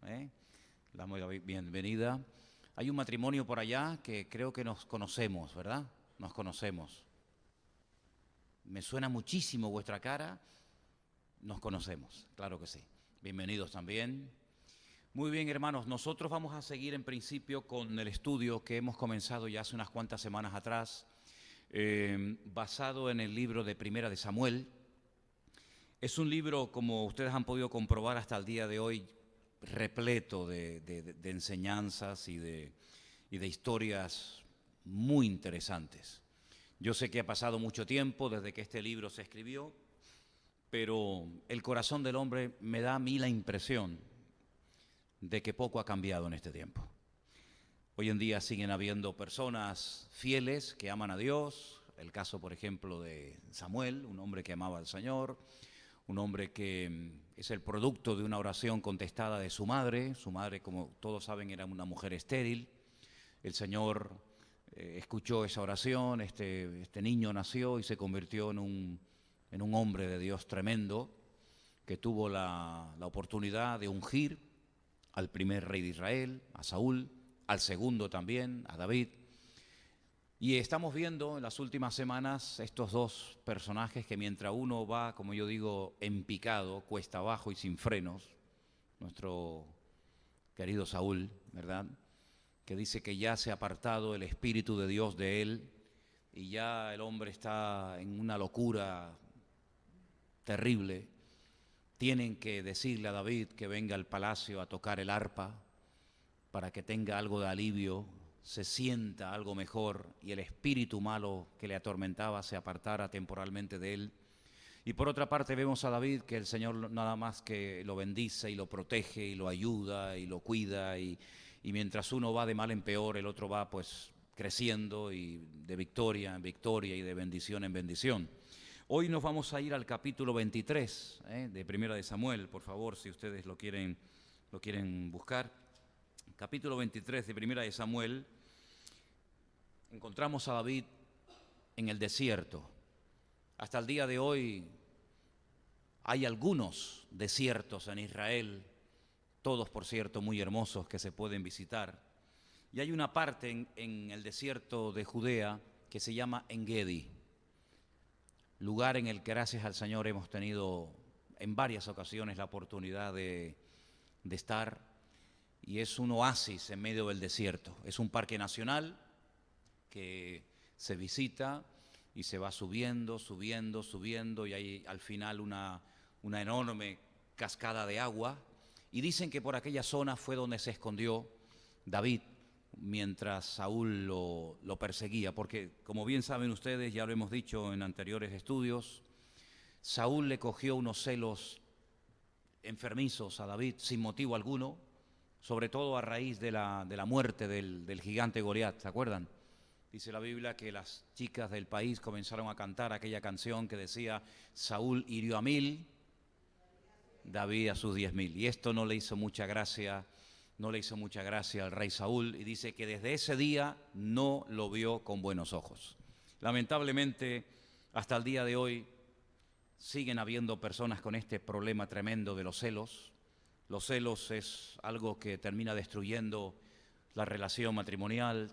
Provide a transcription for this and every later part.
¿eh? Le damos la bienvenida. Hay un matrimonio por allá que creo que nos conocemos, ¿verdad? Nos conocemos. Me suena muchísimo vuestra cara. Nos conocemos, claro que sí. Bienvenidos también. Muy bien, hermanos, nosotros vamos a seguir en principio con el estudio que hemos comenzado ya hace unas cuantas semanas atrás, basado en el libro de Primera de Samuel. Es un libro, como ustedes han podido comprobar hasta el día de hoy, repleto de enseñanzas y de historias muy interesantes. Yo sé que ha pasado mucho tiempo desde que este libro se escribió, pero el corazón del hombre me da a mí la impresión de que poco ha cambiado en este tiempo. Hoy en día siguen habiendo personas fieles que aman a Dios, el caso, por ejemplo, de Samuel, un hombre que amaba al Señor, un hombre que es el producto de una oración contestada de su madre, como todos saben, era una mujer estéril. El Señor escuchó esa oración, este niño nació y se convirtió en un hombre de Dios tremendo, que tuvo la oportunidad de ungir al primer rey de Israel, a Saúl, al segundo también, a David. Y estamos viendo en las últimas semanas estos dos personajes que mientras uno va, como yo digo, en picado, cuesta abajo y sin frenos, nuestro querido Saúl, ¿verdad?, que dice que ya se ha apartado el Espíritu de Dios de él y ya el hombre está en una locura terrible. Tienen que decirle a David que venga al palacio a tocar el arpa para que tenga algo de alivio, se sienta algo mejor y el espíritu malo que le atormentaba se apartara temporalmente de él. Y por otra parte vemos a David que el Señor nada más que lo bendice y lo protege y lo ayuda y lo cuida y mientras uno va de mal en peor, el otro va pues creciendo y de victoria en victoria y de bendición en bendición. Hoy nos vamos a ir al capítulo 23 de Primera de Samuel, por favor, si ustedes lo quieren buscar. Capítulo 23 de Primera de Samuel. Encontramos a David en el desierto. Hasta el día de hoy hay algunos desiertos en Israel, todos por cierto muy hermosos que se pueden visitar. Y hay una parte en el desierto de Judea que se llama En-Gedi, lugar en el que gracias al Señor hemos tenido en varias ocasiones la oportunidad de estar, y es un oasis en medio del desierto. Es un parque nacional que se visita y se va subiendo, subiendo, subiendo, y hay al final una enorme cascada de agua, y dicen que por aquella zona fue donde se escondió David mientras Saúl lo perseguía, porque como bien saben ustedes, ya lo hemos dicho en anteriores estudios, Saúl le cogió unos celos enfermizos a David sin motivo alguno, sobre todo a raíz de la muerte del gigante Goliat, ¿se acuerdan? Dice la Biblia que las chicas del país comenzaron a cantar aquella canción que decía: Saúl hirió a 1000, David a sus 10.000. Y esto no le hizo mucha gracia al rey Saúl, y dice que desde ese día no lo vio con buenos ojos. Lamentablemente, hasta el día de hoy siguen habiendo personas con este problema tremendo de los celos. Los celos es algo que termina destruyendo la relación matrimonial,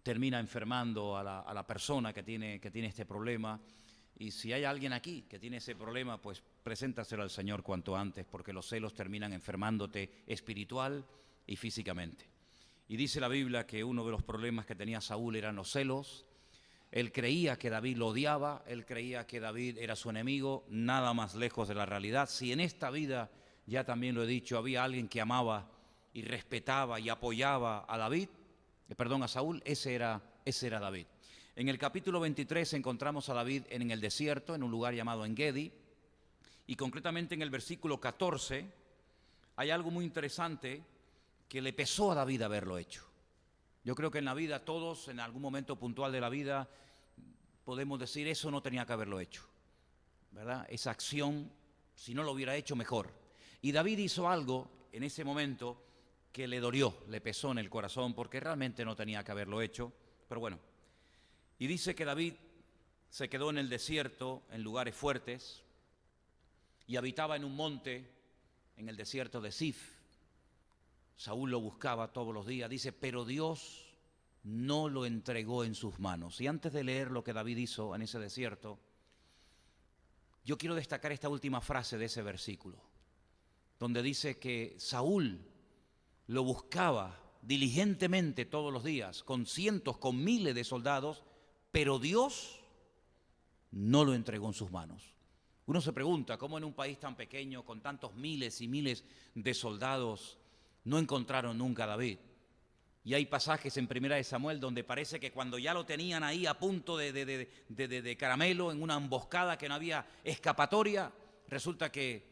termina enfermando a la persona que tiene este problema. Y si hay alguien aquí que tiene ese problema, pues preséntaselo al Señor cuanto antes, porque los celos terminan enfermándote espiritual y físicamente. Y dice la Biblia que uno de los problemas que tenía Saúl eran los celos. Él creía que David lo odiaba, él creía que David era su enemigo, nada más lejos de la realidad. Si en esta vida, ya también lo he dicho, había alguien que amaba y respetaba y apoyaba a a Saúl, ese era David. En el capítulo 23 encontramos a David en el desierto, en un lugar llamado En-Gedi, y concretamente en el versículo 14 hay algo muy interesante que le pesó a David haberlo hecho. Yo creo que en la vida todos, en algún momento puntual de la vida, podemos decir: eso no tenía que haberlo hecho, ¿verdad? Esa acción, si no lo hubiera hecho, mejor. Y David hizo algo en ese momento que le dolió, le pesó en el corazón, porque realmente no tenía que haberlo hecho, pero bueno. Y dice que David se quedó en el desierto, en lugares fuertes, y habitaba en un monte, en el desierto de Sif. Saúl lo buscaba todos los días. Dice, pero Dios no lo entregó en sus manos. Y antes de leer lo que David hizo en ese desierto, yo quiero destacar esta última frase de ese versículo, donde dice que Saúl lo buscaba diligentemente todos los días, con cientos, con miles de soldados, pero Dios no lo entregó en sus manos. Uno se pregunta, ¿cómo en un país tan pequeño, con tantos miles y miles de soldados, no encontraron nunca a David? Y hay pasajes en Primera de Samuel donde parece que cuando ya lo tenían ahí a punto de caramelo, en una emboscada que no había escapatoria, resulta que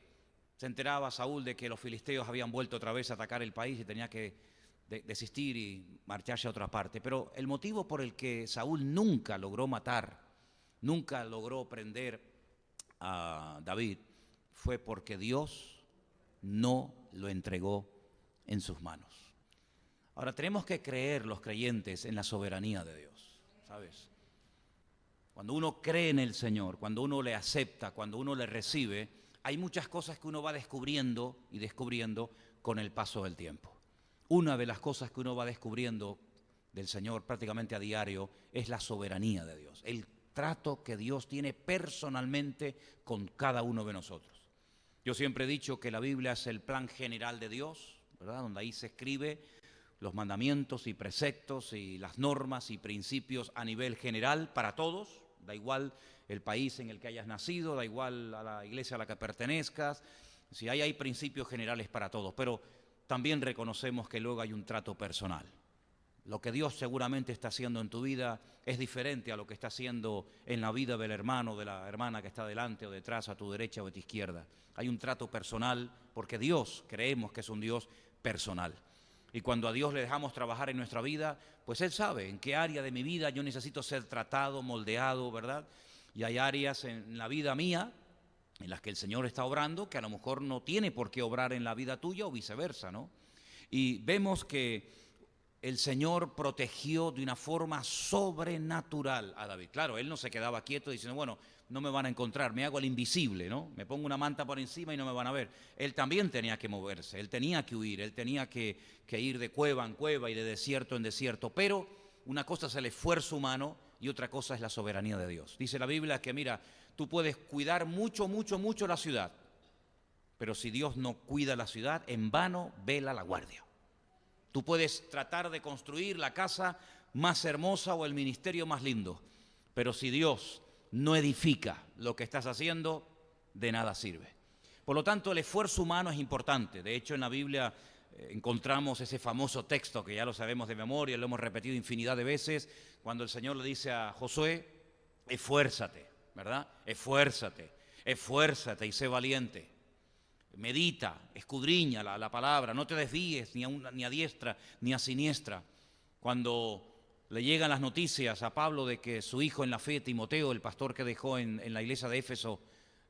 se enteraba Saúl de que los filisteos habían vuelto otra vez a atacar el país y tenía que desistir y marcharse a otra parte. Pero el motivo por el que Saúl nunca logró matar, nunca logró prender a David, fue porque Dios no lo entregó en sus manos. Ahora, tenemos que creer los creyentes en la soberanía de Dios, ¿sabes? Cuando uno cree en el Señor, cuando uno le acepta, cuando uno le recibe, hay muchas cosas que uno va descubriendo y descubriendo con el paso del tiempo. Una de las cosas que uno va descubriendo del Señor prácticamente a diario es la soberanía de Dios, el trato que Dios tiene personalmente con cada uno de nosotros. Yo siempre he dicho que la Biblia es el plan general de Dios, ¿verdad? Donde ahí se escribe los mandamientos y preceptos y las normas y principios a nivel general para todos, da igual el país en el que hayas nacido, da igual a la iglesia a la que pertenezcas, si hay principios generales para todos, pero también reconocemos que luego hay un trato personal. Lo que Dios seguramente está haciendo en tu vida es diferente a lo que está haciendo en la vida del hermano, de la hermana que está delante o detrás, a tu derecha o a tu izquierda. Hay un trato personal porque Dios, creemos que es un Dios personal. Y cuando a Dios le dejamos trabajar en nuestra vida, pues Él sabe en qué área de mi vida yo necesito ser tratado, moldeado, ¿verdad? Y hay áreas en la vida mía en las que el Señor está obrando que a lo mejor no tiene por qué obrar en la vida tuya o viceversa, ¿no? Y vemos que el Señor protegió de una forma sobrenatural a David. Claro, él no se quedaba quieto diciendo, bueno, no me van a encontrar, me hago el invisible, ¿no? Me pongo una manta por encima y no me van a ver. Él también tenía que moverse, él tenía que huir, él tenía que ir de cueva en cueva y de desierto en desierto. Pero una cosa es el esfuerzo humano y otra cosa es la soberanía de Dios. Dice la Biblia que, mira, tú puedes cuidar mucho la ciudad, pero si Dios no cuida la ciudad, en vano vela la guardia. Tú puedes tratar de construir la casa más hermosa o el ministerio más lindo, pero si Dios no edifica lo que estás haciendo, de nada sirve. Por lo tanto, el esfuerzo humano es importante. De hecho, en la Biblia encontramos ese famoso texto que ya lo sabemos de memoria, lo hemos repetido infinidad de veces, cuando el Señor le dice a Josué, esfuérzate, ¿verdad? Esfuérzate y sé valiente. Medita, escudriña la palabra, no te desvíes ni a diestra ni a siniestra. Cuando le llegan las noticias a Pablo de que su hijo en la fe, Timoteo, el pastor que dejó en la iglesia de Éfeso,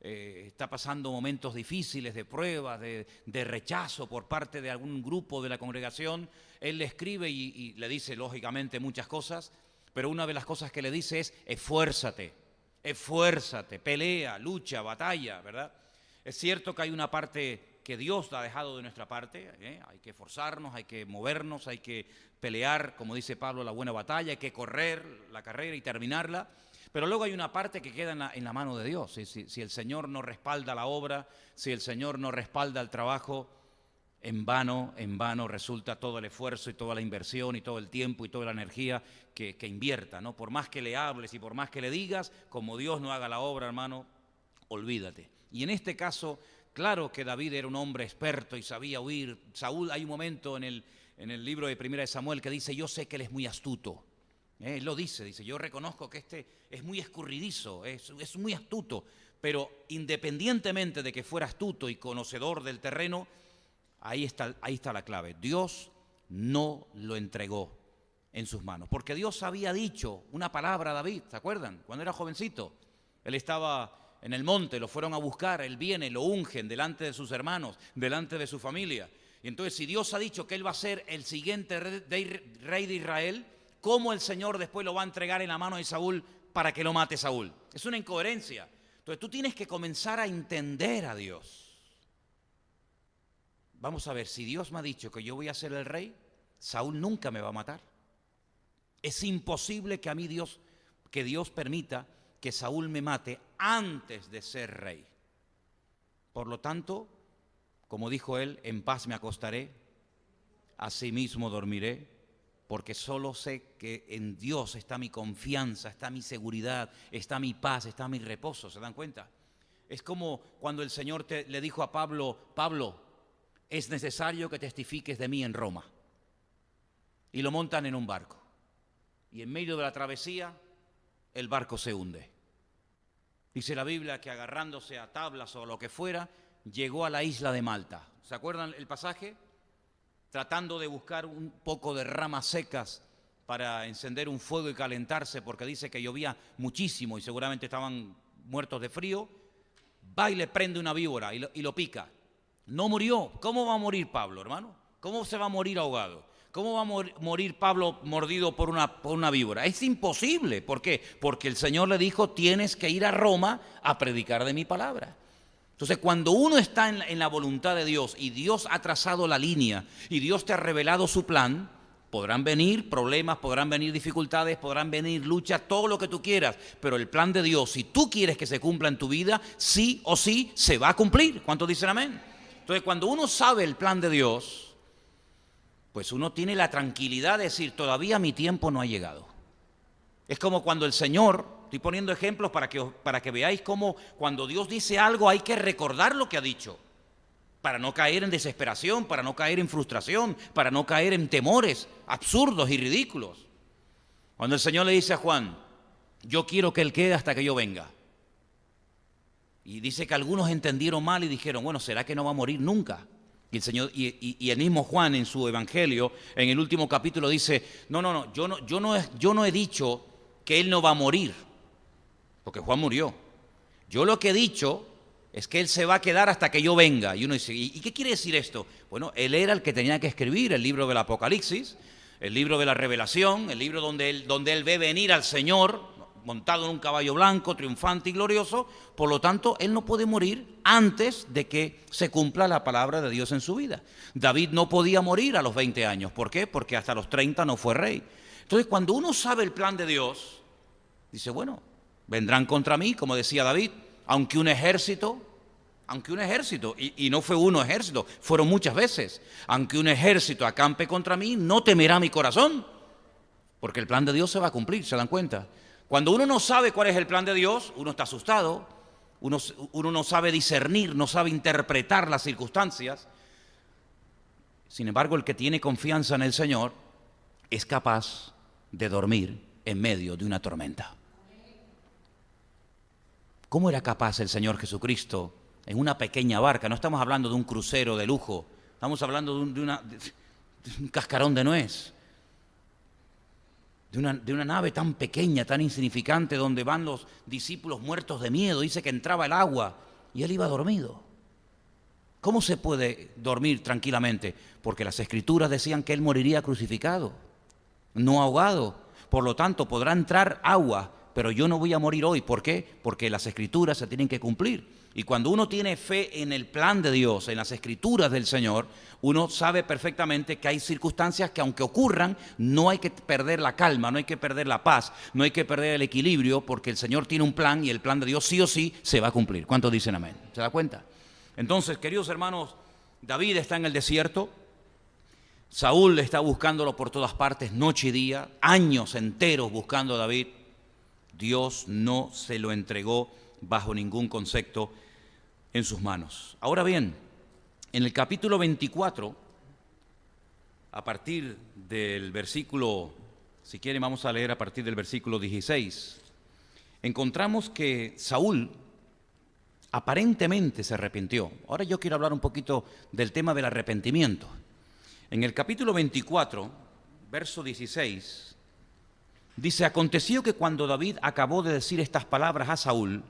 está pasando momentos difíciles de pruebas, de rechazo por parte de algún grupo de la congregación, él le escribe y le dice lógicamente muchas cosas, pero una de las cosas que le dice es esfuérzate, pelea, lucha, batalla, ¿verdad? Es cierto que hay una parte que Dios ha dejado de nuestra parte, hay que esforzarnos, hay que movernos, hay que pelear, como dice Pablo, la buena batalla, hay que correr la carrera y terminarla, pero luego hay una parte que queda en la mano de Dios. Si el Señor no respalda la obra, si el Señor no respalda el trabajo, en vano resulta todo el esfuerzo y toda la inversión y todo el tiempo y toda la energía que invierta, ¿no? Por más que le hables y por más que le digas, como Dios no haga la obra, hermano, olvídate. Y en este caso, claro que David era un hombre experto y sabía huir. Saúl, hay un momento en el libro de Primera de Samuel que dice, yo sé que él es muy astuto. Él lo dice, yo reconozco que este es muy escurridizo, es muy astuto, pero independientemente de que fuera astuto y conocedor del terreno, ahí está la clave. Dios no lo entregó en sus manos, porque Dios había dicho una palabra a David, ¿se acuerdan? Cuando era jovencito, él estaba en el monte, lo fueron a buscar, él viene, lo ungen delante de sus hermanos, delante de su familia. Y entonces, si Dios ha dicho que él va a ser el siguiente rey de Israel, ¿cómo el Señor después lo va a entregar en la mano de Saúl para que lo mate Saúl? Es una incoherencia. Entonces tú tienes que comenzar a entender a Dios. vamos a ver, si Dios me ha dicho que yo voy a ser el rey, Saúl nunca me va a matar. Es imposible que a mí que Dios permita que Saúl me mate antes de ser rey. Por lo tanto, como dijo él, en paz me acostaré, asimismo dormiré, porque solo sé que en Dios está mi confianza, está mi seguridad, está mi paz, está mi reposo. ¿Se dan cuenta? Es como cuando el Señor le dijo a Pablo: Pablo, es necesario que testifiques de mí en Roma. Y lo montan en un barco. Y en medio de la travesía, el barco se hunde. Dice la Biblia que agarrándose a tablas o lo que fuera, llegó a la isla de Malta. ¿Se acuerdan el pasaje? Tratando de buscar un poco de ramas secas para encender un fuego y calentarse, porque dice que llovía muchísimo y seguramente estaban muertos de frío. Va y le prende una víbora y lo pica. No murió. ¿Cómo va a morir Pablo, hermano? ¿Cómo se va a morir ahogado? ¿Cómo va a morir Pablo mordido por una víbora? Es imposible. ¿Por qué? Porque el Señor le dijo: tienes que ir a Roma a predicar de mi palabra. Entonces, cuando uno está en la voluntad de Dios y Dios ha trazado la línea y Dios te ha revelado su plan, podrán venir problemas, podrán venir dificultades, podrán venir luchas, todo lo que tú quieras, pero el plan de Dios, si tú quieres que se cumpla en tu vida, sí o sí se va a cumplir. ¿Cuántos dicen amén? Entonces, cuando uno sabe el plan de Dios, pues uno tiene la tranquilidad de decir: todavía mi tiempo no ha llegado. Es como cuando el Señor, estoy poniendo ejemplos para que veáis cómo cuando Dios dice algo hay que recordar lo que ha dicho, para no caer en desesperación, para no caer en frustración, para no caer en temores absurdos y ridículos. Cuando el Señor le dice a Juan: yo quiero que él quede hasta que yo venga. Y dice que algunos entendieron mal y dijeron: bueno, ¿será que no va a morir nunca? Y el Señor y el mismo Juan en su evangelio, en el último capítulo, dice: no, yo no he dicho que él no va a morir, porque Juan murió. Yo lo que he dicho es que él se va a quedar hasta que yo venga. Y uno dice: ¿y qué quiere decir esto? Bueno, él era el que tenía que escribir el libro del Apocalipsis, el libro de la Revelación, el libro donde él ve venir al Señor montado en un caballo blanco, triunfante y glorioso. Por lo tanto, él no puede morir antes de que se cumpla la palabra de Dios en su vida. David no podía morir a los 20 años. ¿Por qué? Porque hasta los 30 no fue rey. Entonces, cuando uno sabe el plan de Dios, dice: bueno, vendrán contra mí, como decía David, aunque un ejército, y no fue uno ejército, fueron muchas veces, aunque un ejército acampe contra mí, no temerá mi corazón, porque el plan de Dios se va a cumplir. ¿Se dan cuenta? Cuando uno no sabe cuál es el plan de Dios, uno está asustado, uno no sabe discernir, no sabe interpretar las circunstancias. Sin embargo, el que tiene confianza en el Señor es capaz de dormir en medio de una tormenta. ¿Cómo era capaz el Señor Jesucristo en una pequeña barca? No estamos hablando de un crucero de lujo, estamos hablando de un cascarón de nuez, de una nave tan pequeña, tan insignificante, donde van los discípulos muertos de miedo. Dice que entraba el agua y él iba dormido. ¿Cómo se puede dormir tranquilamente? Porque las Escrituras decían que él moriría crucificado, no ahogado. Por lo tanto, podrá entrar agua, pero yo no voy a morir hoy. ¿Por qué? Porque las Escrituras se tienen que cumplir. Y cuando uno tiene fe en el plan de Dios, en las Escrituras del Señor, uno sabe perfectamente que hay circunstancias que, aunque ocurran, no hay que perder la calma, no hay que perder la paz, no hay que perder el equilibrio, porque el Señor tiene un plan y el plan de Dios sí o sí se va a cumplir. ¿Cuántos dicen amén? ¿Se da cuenta? Entonces, queridos hermanos, David está en el desierto, Saúl está buscándolo por todas partes, noche y día, años enteros buscando a David. Dios no se lo entregó bajo ningún concepto en sus manos. Ahora bien, en el capítulo 24, a partir del versículo, si quieren vamos a leer a partir del versículo 16, encontramos que Saúl aparentemente se arrepintió. Ahora yo quiero hablar un poquito del tema del arrepentimiento. En el capítulo 24, verso 16, dice: aconteció que cuando David acabó de decir estas palabras a Saúl,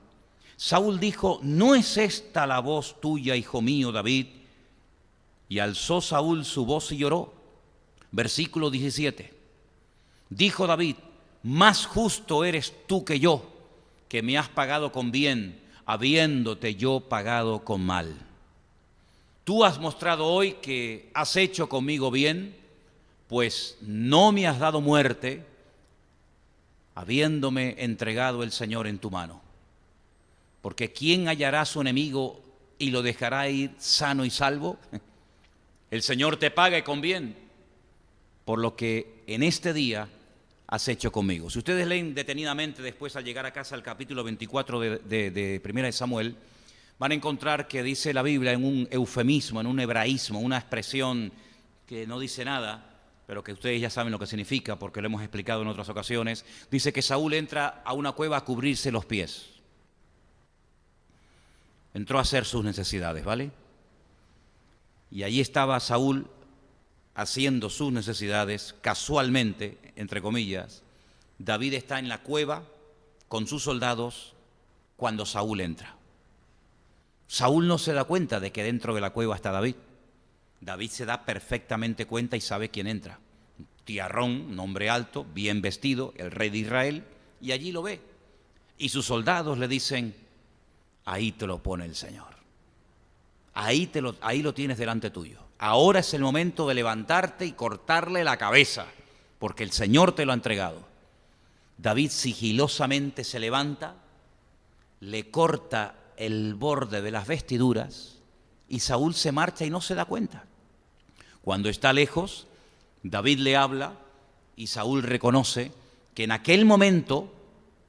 Saúl dijo: ¿no es esta la voz tuya, hijo mío, David? Y alzó Saúl su voz y lloró. Versículo 17. Dijo David: más justo eres tú que yo, que me has pagado con bien, habiéndote yo pagado con mal. Tú has mostrado hoy que has hecho conmigo bien, pues no me has dado muerte, habiéndome entregado el Señor en tu mano. Porque ¿quién hallará a su enemigo y lo dejará ir sano y salvo? El Señor te pague con bien por lo que en este día has hecho conmigo. Si ustedes leen detenidamente después al llegar a casa el capítulo 24 de Primera de Samuel, van a encontrar que dice la Biblia en un eufemismo, en un hebraísmo, una expresión que no dice nada, pero que ustedes ya saben lo que significa porque lo hemos explicado en otras ocasiones. Dice que Saúl entra a una cueva a cubrirse los pies. Entró a hacer sus necesidades, ¿vale? Y allí estaba Saúl haciendo sus necesidades, casualmente, entre comillas. David está en la cueva con sus soldados cuando Saúl entra. Saúl no se da cuenta de que dentro de la cueva está David. David se da perfectamente cuenta y sabe quién entra. Tiarrón, un hombre alto, bien vestido, el rey de Israel, y allí lo ve. Y sus soldados le dicen: ahí te lo pone el Señor. Ahí lo tienes delante tuyo. Ahora es el momento de levantarte y cortarle la cabeza, porque el Señor te lo ha entregado. David sigilosamente se levanta, le corta el borde de las vestiduras y Saúl se marcha y no se da cuenta. Cuando está lejos, David le habla y Saúl reconoce que en aquel momento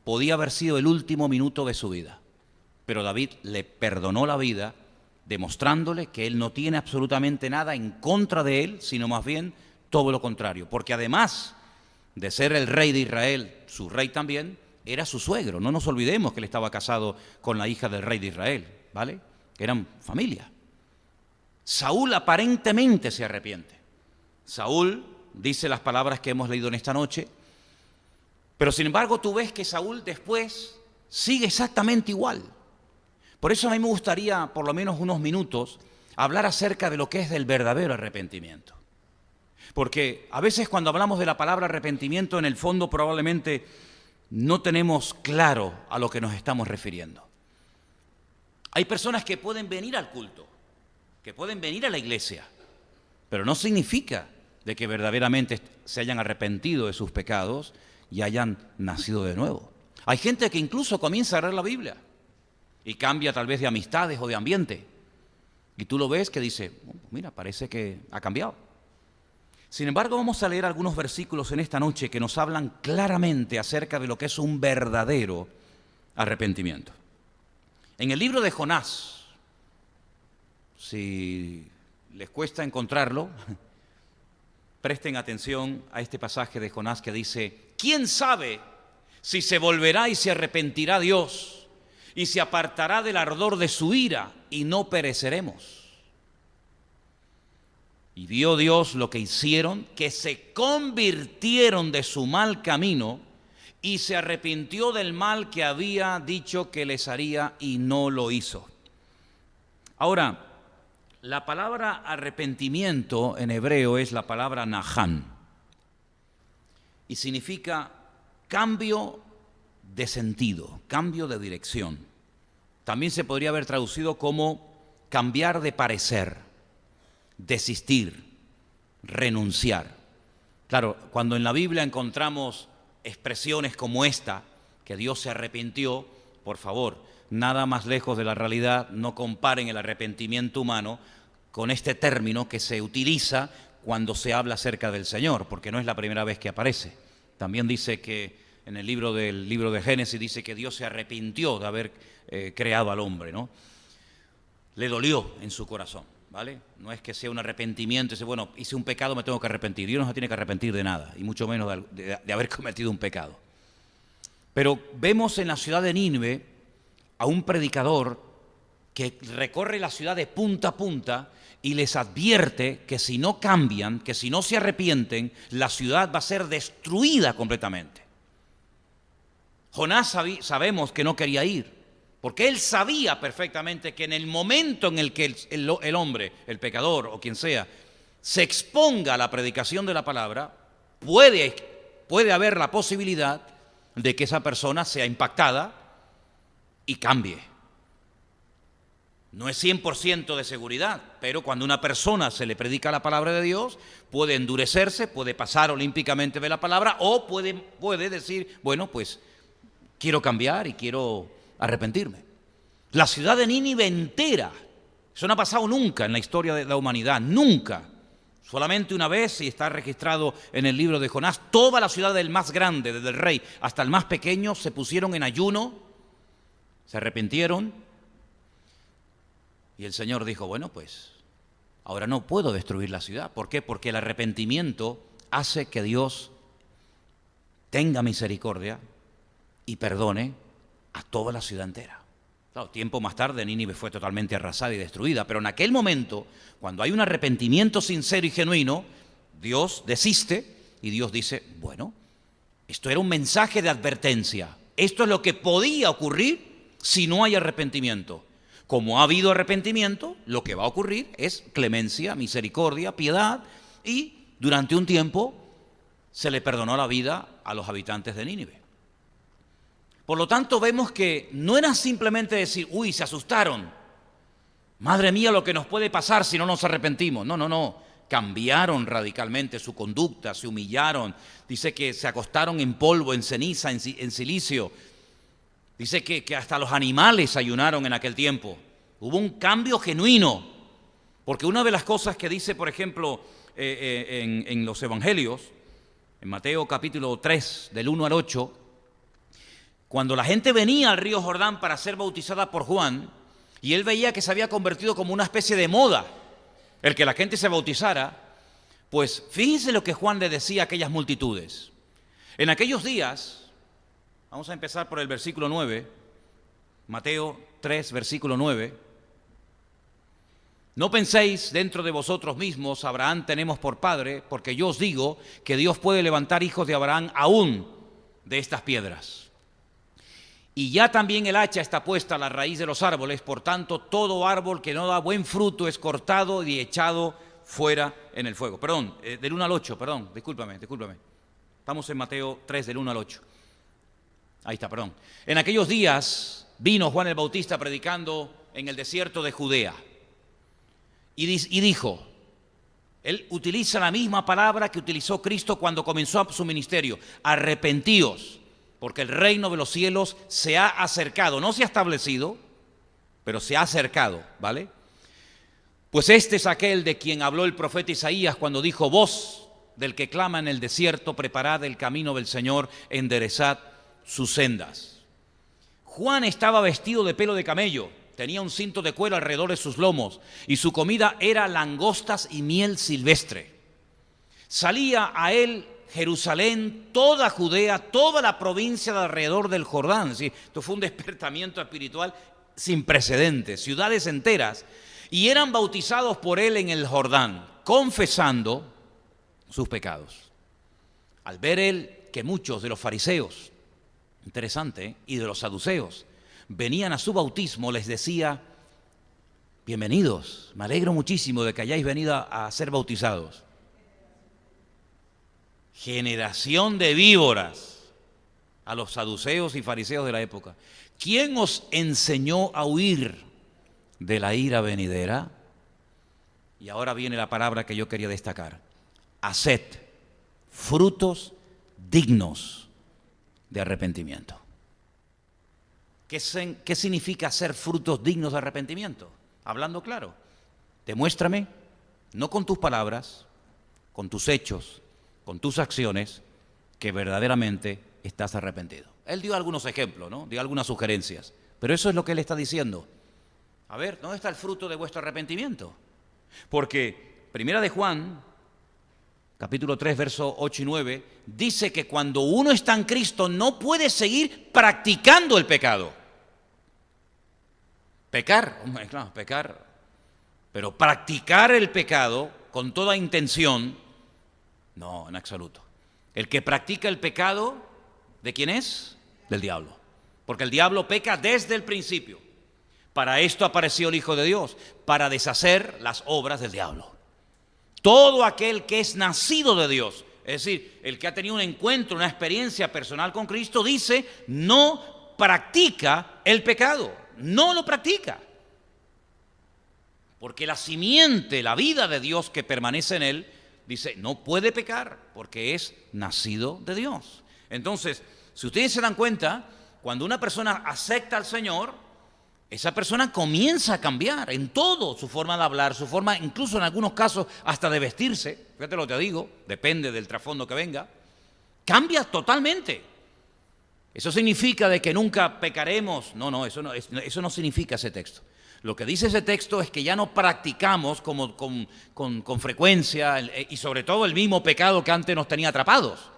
podía haber sido el último minuto de su vida. Pero David le perdonó la vida, demostrándole que él no tiene absolutamente nada en contra de él, sino más bien todo lo contrario. Porque además de ser el rey de Israel, su rey también, era su suegro. No nos olvidemos que él estaba casado con la hija del rey de Israel, ¿vale? Eran familia. Saúl aparentemente se arrepiente. Saúl dice las palabras que hemos leído en esta noche, pero sin embargo tú ves que Saúl después sigue exactamente igual. Por eso a mí me gustaría, por lo menos unos minutos, hablar acerca de lo que es el verdadero arrepentimiento. Porque a veces cuando hablamos de la palabra arrepentimiento, en el fondo probablemente no tenemos claro a lo que nos estamos refiriendo. Hay personas que pueden venir al culto, que pueden venir a la iglesia, pero no significa de que verdaderamente se hayan arrepentido de sus pecados y hayan nacido de nuevo. Hay gente que incluso comienza a leer la Biblia y cambia tal vez de amistades o de ambiente. Y tú lo ves que dice: mira, parece que ha cambiado. Sin embargo, vamos a leer algunos versículos en esta noche que nos hablan claramente acerca de lo que es un verdadero arrepentimiento. En el libro de Jonás, si les cuesta encontrarlo, presten atención a este pasaje de Jonás que dice: ¿quién sabe si se volverá y se arrepentirá Dios y se apartará del ardor de su ira y no pereceremos? Y vio Dios lo que hicieron, que se convirtieron de su mal camino y se arrepintió del mal que había dicho que les haría y no lo hizo. Ahora, la palabra arrepentimiento en hebreo es la palabra nahán y significa cambio de sentido, cambio de dirección. También se podría haber traducido como cambiar de parecer, desistir, renunciar. Claro, cuando en la Biblia encontramos expresiones como esta, que Dios se arrepintió, por favor, nada más lejos de la realidad. No comparen el arrepentimiento humano con este término que se utiliza cuando se habla acerca del Señor, porque no es la primera vez que aparece. También dice que en el libro de Génesis dice que Dios se arrepintió de haber creado al hombre, ¿no? Le dolió en su corazón, ¿vale? No es que sea un arrepentimiento, dice, bueno, hice un pecado, me tengo que arrepentir. Dios no se tiene que arrepentir de nada, y mucho menos de haber cometido un pecado. Pero vemos en la ciudad de Nínive a un predicador que recorre la ciudad de punta a punta y les advierte que si no cambian, que si no se arrepienten, la ciudad va a ser destruida completamente. Jonás sabemos que no quería ir, porque él sabía perfectamente que en el momento en el que el hombre, el pecador o quien sea, se exponga a la predicación de la palabra, puede haber la posibilidad de que esa persona sea impactada y cambie. No es 100% de seguridad, pero cuando una persona se le predica la palabra de Dios, puede endurecerse, puede pasar olímpicamente de la palabra o puede decir, bueno, pues quiero cambiar y quiero arrepentirme. La ciudad de Nínive entera, eso no ha pasado nunca en la historia de la humanidad, nunca. Solamente una vez, y está registrado en el libro de Jonás, toda la ciudad del más grande, desde el rey hasta el más pequeño, se pusieron en ayuno, se arrepintieron. Y el Señor dijo, bueno, pues ahora no puedo destruir la ciudad. ¿Por qué? Porque el arrepentimiento hace que Dios tenga misericordia y perdone a toda la ciudad entera. Claro, tiempo más tarde Nínive fue totalmente arrasada y destruida, pero en aquel momento, cuando hay un arrepentimiento sincero y genuino, Dios desiste y Dios dice, bueno, esto era un mensaje de advertencia. Esto es lo que podía ocurrir si no hay arrepentimiento. Como ha habido arrepentimiento, lo que va a ocurrir es clemencia, misericordia, piedad, y durante un tiempo se le perdonó la vida a los habitantes de Nínive. Por lo tanto, vemos que no era simplemente decir, uy, se asustaron, madre mía, lo que nos puede pasar si no nos arrepentimos. No, cambiaron radicalmente su conducta, se humillaron, dice que se acostaron en polvo, en ceniza, en silicio. Dice que hasta los animales ayunaron en aquel tiempo. Hubo un cambio genuino, porque una de las cosas que dice, por ejemplo, en los evangelios, en Mateo capítulo 3, del 1 al 8, cuando la gente venía al río Jordán para ser bautizada por Juan, y él veía que se había convertido como una especie de moda, el que la gente se bautizara, pues fíjense lo que Juan le decía a aquellas multitudes. En aquellos días, vamos a empezar por el versículo 9, Mateo 3, versículo 9. No penséis dentro de vosotros mismos, Abraham tenemos por padre, porque yo os digo que Dios puede levantar hijos de Abraham aún de estas piedras. Y ya también el hacha está puesta a la raíz de los árboles, por tanto todo árbol que no da buen fruto es cortado y echado fuera en el fuego. Perdón, del 1 al 8, perdón, discúlpame. Estamos en Mateo 3, del 1 al 8. Ahí está, perdón. En aquellos días vino Juan el Bautista predicando en el desierto de Judea. Y dijo, él utiliza la misma palabra que utilizó Cristo cuando comenzó su ministerio: arrepentíos, porque el reino de los cielos se ha acercado, no se ha establecido, pero se ha acercado, ¿vale? Pues este es aquel de quien habló el profeta Isaías cuando dijo, voz del que clama en el desierto, preparad el camino del Señor, enderezad sus sendas. Juan estaba vestido de pelo de camello, tenía un cinto de cuero alrededor de sus lomos, y su comida era langostas y miel silvestre. Salía a él Jerusalén, toda Judea, toda la provincia de alrededor del Jordán. ¿Sí? Esto fue un despertamiento espiritual sin precedentes, ciudades enteras, y eran bautizados por él en el Jordán, confesando sus pecados. Al ver él que muchos de los fariseos, interesante, y de los saduceos venían a su bautismo, les decía, bienvenidos, me alegro muchísimo de que hayáis venido a ser bautizados. Generación de víboras, a los saduceos y fariseos de la época. ¿Quién os enseñó a huir de la ira venidera? Y ahora viene la palabra que yo quería destacar. Haced frutos dignos de arrepentimiento. ¿Qué significa hacer frutos dignos de arrepentimiento? Hablando claro, demuéstrame, no con tus palabras, con tus hechos, con tus acciones, que verdaderamente estás arrepentido. Él dio algunos ejemplos, ¿no? Dio algunas sugerencias, pero eso es lo que él está diciendo. A ver, ¿dónde está el fruto de vuestro arrepentimiento? Porque Primera de Juan, capítulo 3, versos 8 y 9, dice que cuando uno está en Cristo no puede seguir practicando el pecado. Pecar, claro, pecar, pero practicar el pecado con toda intención, no, en absoluto. El que practica el pecado, ¿de quién es? Del diablo. Porque el diablo peca desde el principio. Para esto apareció el Hijo de Dios, para deshacer las obras del diablo. Todo aquel que es nacido de Dios, es decir, el que ha tenido un encuentro, una experiencia personal con Cristo, dice, no practica el pecado, no lo practica. Porque la simiente, la vida de Dios que permanece en él, dice, no puede pecar porque es nacido de Dios. Entonces, si ustedes se dan cuenta, cuando una persona acepta al Señor, esa persona comienza a cambiar en todo, su forma de hablar, su forma, incluso en algunos casos, hasta de vestirse. Fíjate lo que te digo, depende del trasfondo que venga. Cambia totalmente. ¿Eso significa de que nunca pecaremos? No, eso no significa ese texto. Lo que dice ese texto es que ya no practicamos con frecuencia y sobre todo el mismo pecado que antes nos tenía atrapados.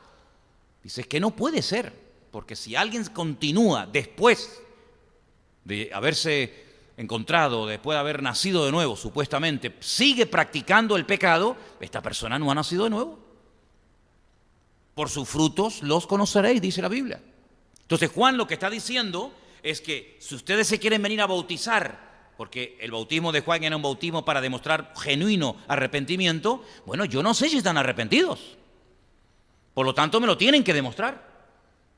Dice que no puede ser, porque si alguien continúa después de haberse encontrado, después de haber nacido de nuevo, supuestamente, sigue practicando el pecado, esta persona no ha nacido de nuevo. Por sus frutos los conoceréis, dice la Biblia. Entonces Juan lo que está diciendo es que si ustedes se quieren venir a bautizar, porque el bautismo de Juan era un bautismo para demostrar genuino arrepentimiento, bueno, yo no sé si están arrepentidos. Por lo tanto, me lo tienen que demostrar.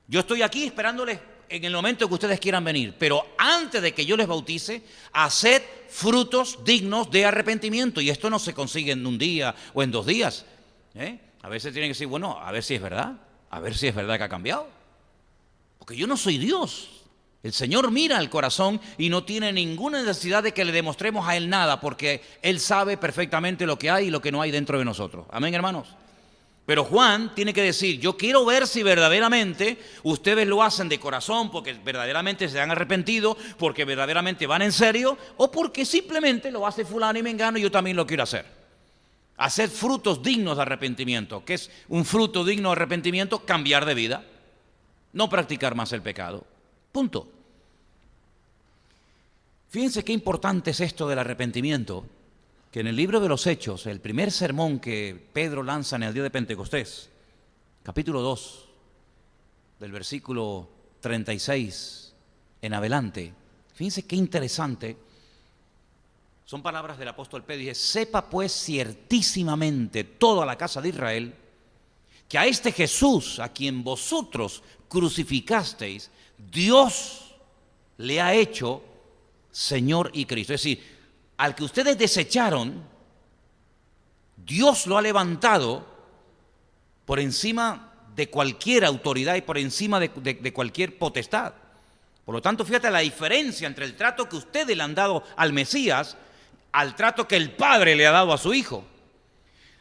Yo estoy aquí esperándoles en el momento que ustedes quieran venir, pero antes de que yo les bautice, haced frutos dignos de arrepentimiento. Y esto no se consigue en un día o en 2 días. A veces tienen que decir, bueno, a ver si es verdad que ha cambiado. Porque yo no soy Dios. El Señor mira al corazón y no tiene ninguna necesidad de que le demostremos a Él nada, porque Él sabe perfectamente lo que hay y lo que no hay dentro de nosotros. Amén, hermanos. Pero Juan tiene que decir, yo quiero ver si verdaderamente ustedes lo hacen de corazón, porque verdaderamente se han arrepentido, porque verdaderamente van en serio, o porque simplemente lo hace fulano y mengano y yo también lo quiero hacer. Hacer frutos dignos de arrepentimiento. ¿Qué es un fruto digno de arrepentimiento? Cambiar de vida. No practicar más el pecado. Punto. Fíjense qué importante es esto del arrepentimiento, que en el libro de los Hechos, el primer sermón que Pedro lanza en el día de Pentecostés, capítulo 2, del versículo 36 en adelante, fíjense qué interesante, son palabras del apóstol Pedro, dice, sepa pues ciertísimamente toda la casa de Israel, que a este Jesús, a quien vosotros crucificasteis, Dios le ha hecho Señor y Cristo. Es decir, al que ustedes desecharon, Dios lo ha levantado por encima de cualquier autoridad y por encima de cualquier potestad. Por lo tanto, fíjate la diferencia entre el trato que ustedes le han dado al Mesías al trato que el Padre le ha dado a su Hijo.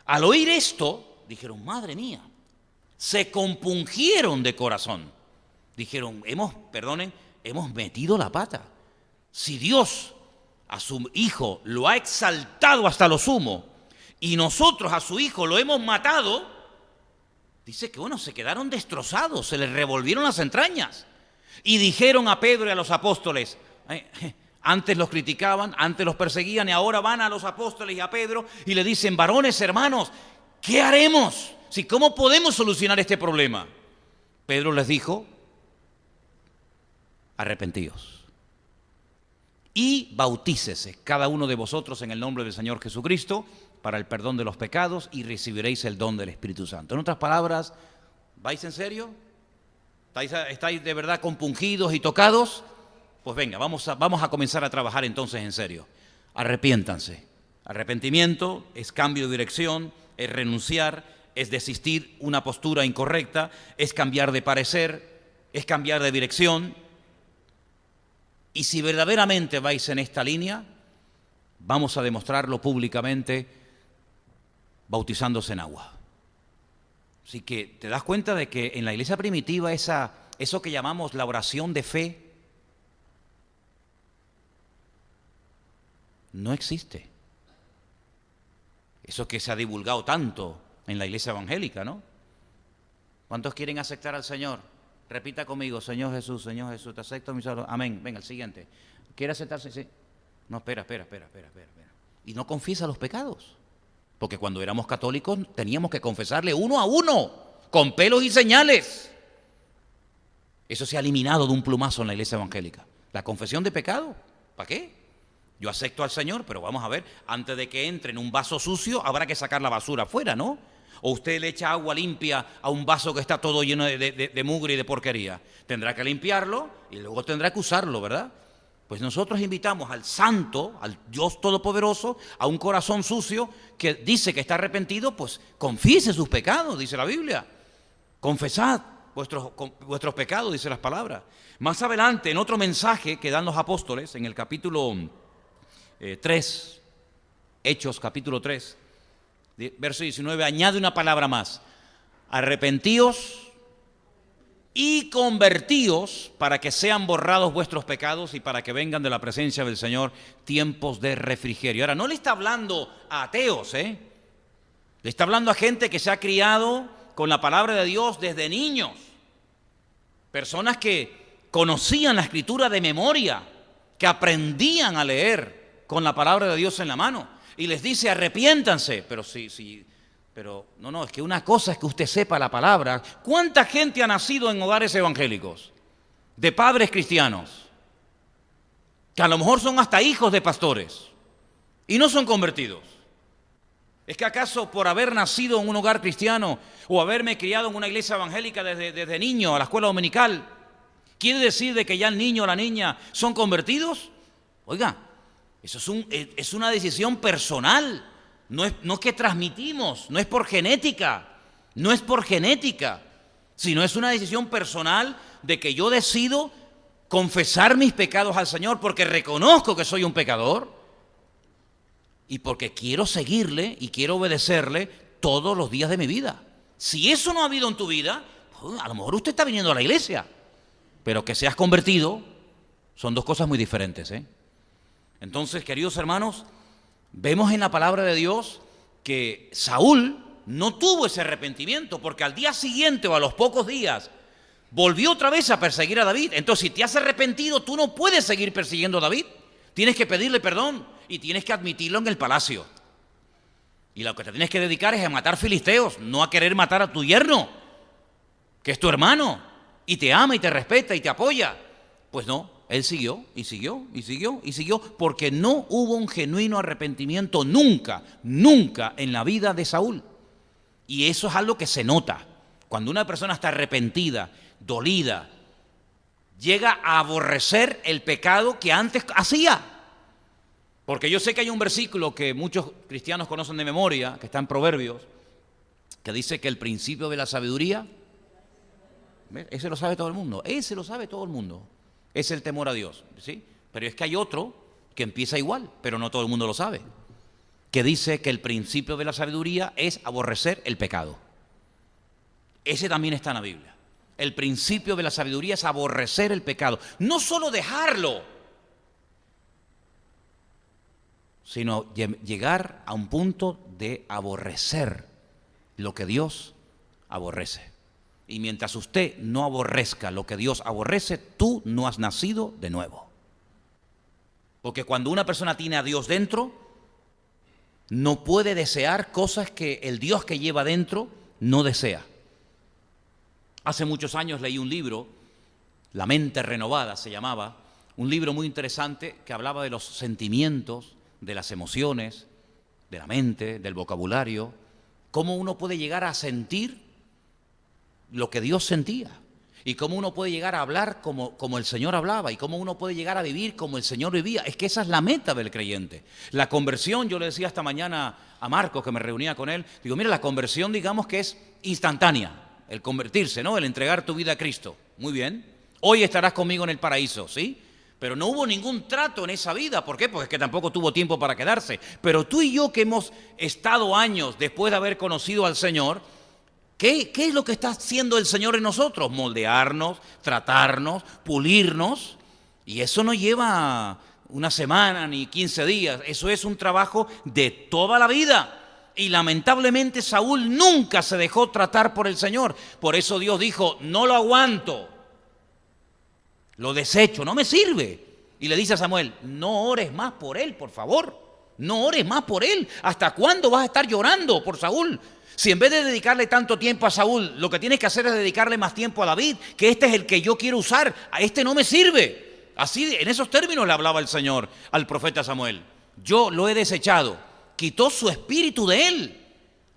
Al oír esto, dijeron, madre mía, se compungieron de corazón. Dijeron, hemos metido la pata. Si Dios a su Hijo lo ha exaltado hasta lo sumo y nosotros a su Hijo lo hemos matado, dice que bueno, se quedaron destrozados, se les revolvieron las entrañas y dijeron a Pedro y a los apóstoles, antes los criticaban, antes los perseguían y ahora van a los apóstoles y a Pedro y le dicen, varones, hermanos, ¿qué haremos? ¿Cómo podemos solucionar este problema? Pedro les dijo, arrepentíos y bautícese cada uno de vosotros en el nombre del Señor Jesucristo para el perdón de los pecados y recibiréis el don del Espíritu Santo. En otras palabras, ¿vais en serio? ¿Estáis de verdad compungidos y tocados? Pues venga, vamos a comenzar a trabajar entonces en serio. Arrepiéntanse. Arrepentimiento es cambio de dirección, es renunciar, es desistir una postura incorrecta, es cambiar de parecer, es cambiar de dirección. Y si verdaderamente vais en esta línea, vamos a demostrarlo públicamente bautizándose en agua. Así que te das cuenta de que en la iglesia primitiva eso que llamamos la oración de fe no existe. Eso que se ha divulgado tanto en la iglesia evangélica, ¿no? ¿Cuántos quieren aceptar al Señor? Repita conmigo, Señor Jesús, te acepto mi salud. Amén. Venga, el siguiente. ¿Quiere aceptarse? Sí. No, espera. Y no confiesa los pecados. Porque cuando éramos católicos teníamos que confesarle uno a uno, con pelos y señales. Eso se ha eliminado de un plumazo en la iglesia evangélica. La confesión de pecado, ¿para qué? Yo acepto al Señor, pero vamos a ver, antes de que entre en un vaso sucio, habrá que sacar la basura afuera, ¿no? O usted le echa agua limpia a un vaso que está todo lleno de mugre y de porquería. Tendrá que limpiarlo y luego tendrá que usarlo, ¿verdad? Pues nosotros invitamos al Santo, al Dios Todopoderoso, a un corazón sucio que dice que está arrepentido, pues confiese sus pecados, dice la Biblia. Confesad vuestros pecados, dice las palabras. Más adelante, en otro mensaje que dan los apóstoles, en el capítulo 3, Hechos capítulo 3, verso 19, añade una palabra más. Arrepentíos y convertíos para que sean borrados vuestros pecados y para que vengan de la presencia del Señor tiempos de refrigerio. Ahora, no le está hablando a ateos, le está hablando a gente que se ha criado con la palabra de Dios desde niños. Personas que conocían la Escritura de memoria, que aprendían a leer con la palabra de Dios en la mano. Y les dice, arrepiéntanse. Pero no, es que una cosa es que usted sepa la palabra. ¿Cuánta gente ha nacido en hogares evangélicos? De padres cristianos. Que a lo mejor son hasta hijos de pastores. Y no son convertidos. ¿Es que acaso por haber nacido en un hogar cristiano o haberme criado en una iglesia evangélica desde niño a la escuela dominical, quiere decir de que ya el niño o la niña son convertidos? Oiga, eso es una decisión personal. No es que transmitimos, no es por genética, sino es una decisión personal de que yo decido confesar mis pecados al Señor porque reconozco que soy un pecador y porque quiero seguirle y quiero obedecerle todos los días de mi vida. Si eso no ha habido en tu vida, pues a lo mejor usted está viniendo a la iglesia, pero que seas convertido son dos cosas muy diferentes, Entonces, queridos hermanos, vemos en la palabra de Dios que Saúl no tuvo ese arrepentimiento porque al día siguiente o a los pocos días volvió otra vez a perseguir a David. Entonces, si te has arrepentido, tú no puedes seguir persiguiendo a David. Tienes que pedirle perdón y tienes que admitirlo en el palacio. Y lo que te tienes que dedicar es a matar filisteos, no a querer matar a tu yerno, que es tu hermano, y te ama y te respeta y te apoya. Pues no, él siguió y siguió y siguió y siguió porque no hubo un genuino arrepentimiento nunca en la vida de Saúl. Y eso es algo que se nota. Cuando una persona está arrepentida, dolida, llega a aborrecer el pecado que antes hacía. Porque yo sé que hay un versículo que muchos cristianos conocen de memoria, que está en Proverbios, que dice que el principio de la sabiduría, ese lo sabe todo el mundo, es el temor a Dios, ¿sí? Pero es que hay otro que empieza igual, pero no todo el mundo lo sabe, que dice que el principio de la sabiduría es aborrecer el pecado. Ese también está en la Biblia. El principio de la sabiduría es aborrecer el pecado, no solo dejarlo, sino llegar a un punto de aborrecer lo que Dios aborrece. Y mientras usted no aborrezca lo que Dios aborrece, tú no has nacido de nuevo. Porque cuando una persona tiene a Dios dentro, no puede desear cosas que el Dios que lleva dentro no desea. Hace muchos años leí un libro, La mente renovada se llamaba, un libro muy interesante que hablaba de los sentimientos, de las emociones, de la mente, del vocabulario, cómo uno puede llegar a sentir lo que Dios sentía y cómo uno puede llegar a hablar como el Señor hablaba y cómo uno puede llegar a vivir como el Señor vivía. Es que esa es la meta del creyente. La conversión, yo le decía esta mañana a Marcos, que me reunía con él, digo, mira, la conversión digamos que es instantánea, el convertirse, ¿no? El entregar tu vida a Cristo. Muy bien, hoy estarás conmigo en el paraíso, ¿sí? Pero no hubo ningún trato en esa vida. ¿Por qué? Porque es que tampoco tuvo tiempo para quedarse. Pero tú y yo que hemos estado años después de haber conocido al Señor, ¿qué es lo que está haciendo el Señor en nosotros? Moldearnos, tratarnos, pulirnos. Y eso no lleva una semana ni 15 días. Eso es un trabajo de toda la vida. Y lamentablemente Saúl nunca se dejó tratar por el Señor. Por eso Dios dijo, no lo aguanto. Lo desecho, no me sirve. Y le dice a Samuel, no ores más por él, por favor. No ores más por él. ¿Hasta cuándo vas a estar llorando por Saúl? Si en vez de dedicarle tanto tiempo a Saúl, lo que tienes que hacer es dedicarle más tiempo a David, que este es el que yo quiero usar, a este no me sirve. Así, en esos términos le hablaba el Señor al profeta Samuel. Yo lo he desechado. Quitó su espíritu de él.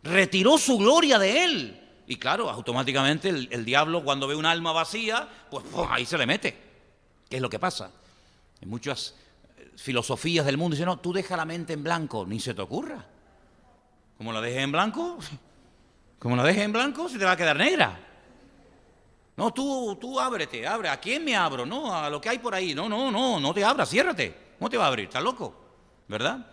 Retiró su gloria de él. Y claro, automáticamente el diablo cuando ve un alma vacía, pues ahí se le mete. ¿Qué es lo que pasa? En muchas filosofías del mundo dicen, no, tú deja la mente en blanco, ni se te ocurra. Como la dejes en blanco, se te va a quedar negra. No, tú ábrete, abre. ¿A quién me abro? No, a lo que hay por ahí. No te abras, ciérrate. ¿Cómo te va a abrir? ¿Estás loco? ¿Verdad?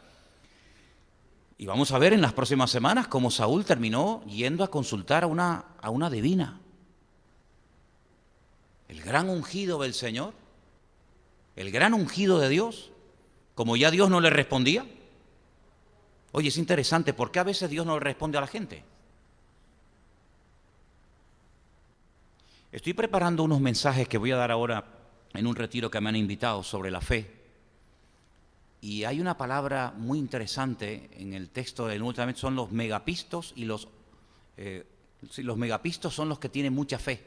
Y vamos a ver en las próximas semanas cómo Saúl terminó yendo a consultar a una divina. El gran ungido del Señor, el gran ungido de Dios, como ya Dios no le respondía. Oye, es interesante, ¿por qué a veces Dios no le responde a la gente? Estoy preparando unos mensajes que voy a dar ahora en un retiro que me han invitado sobre la fe. Y hay una palabra muy interesante en el texto del Nuevo Testamento, son los megapistos y los megapistos son los que tienen mucha fe.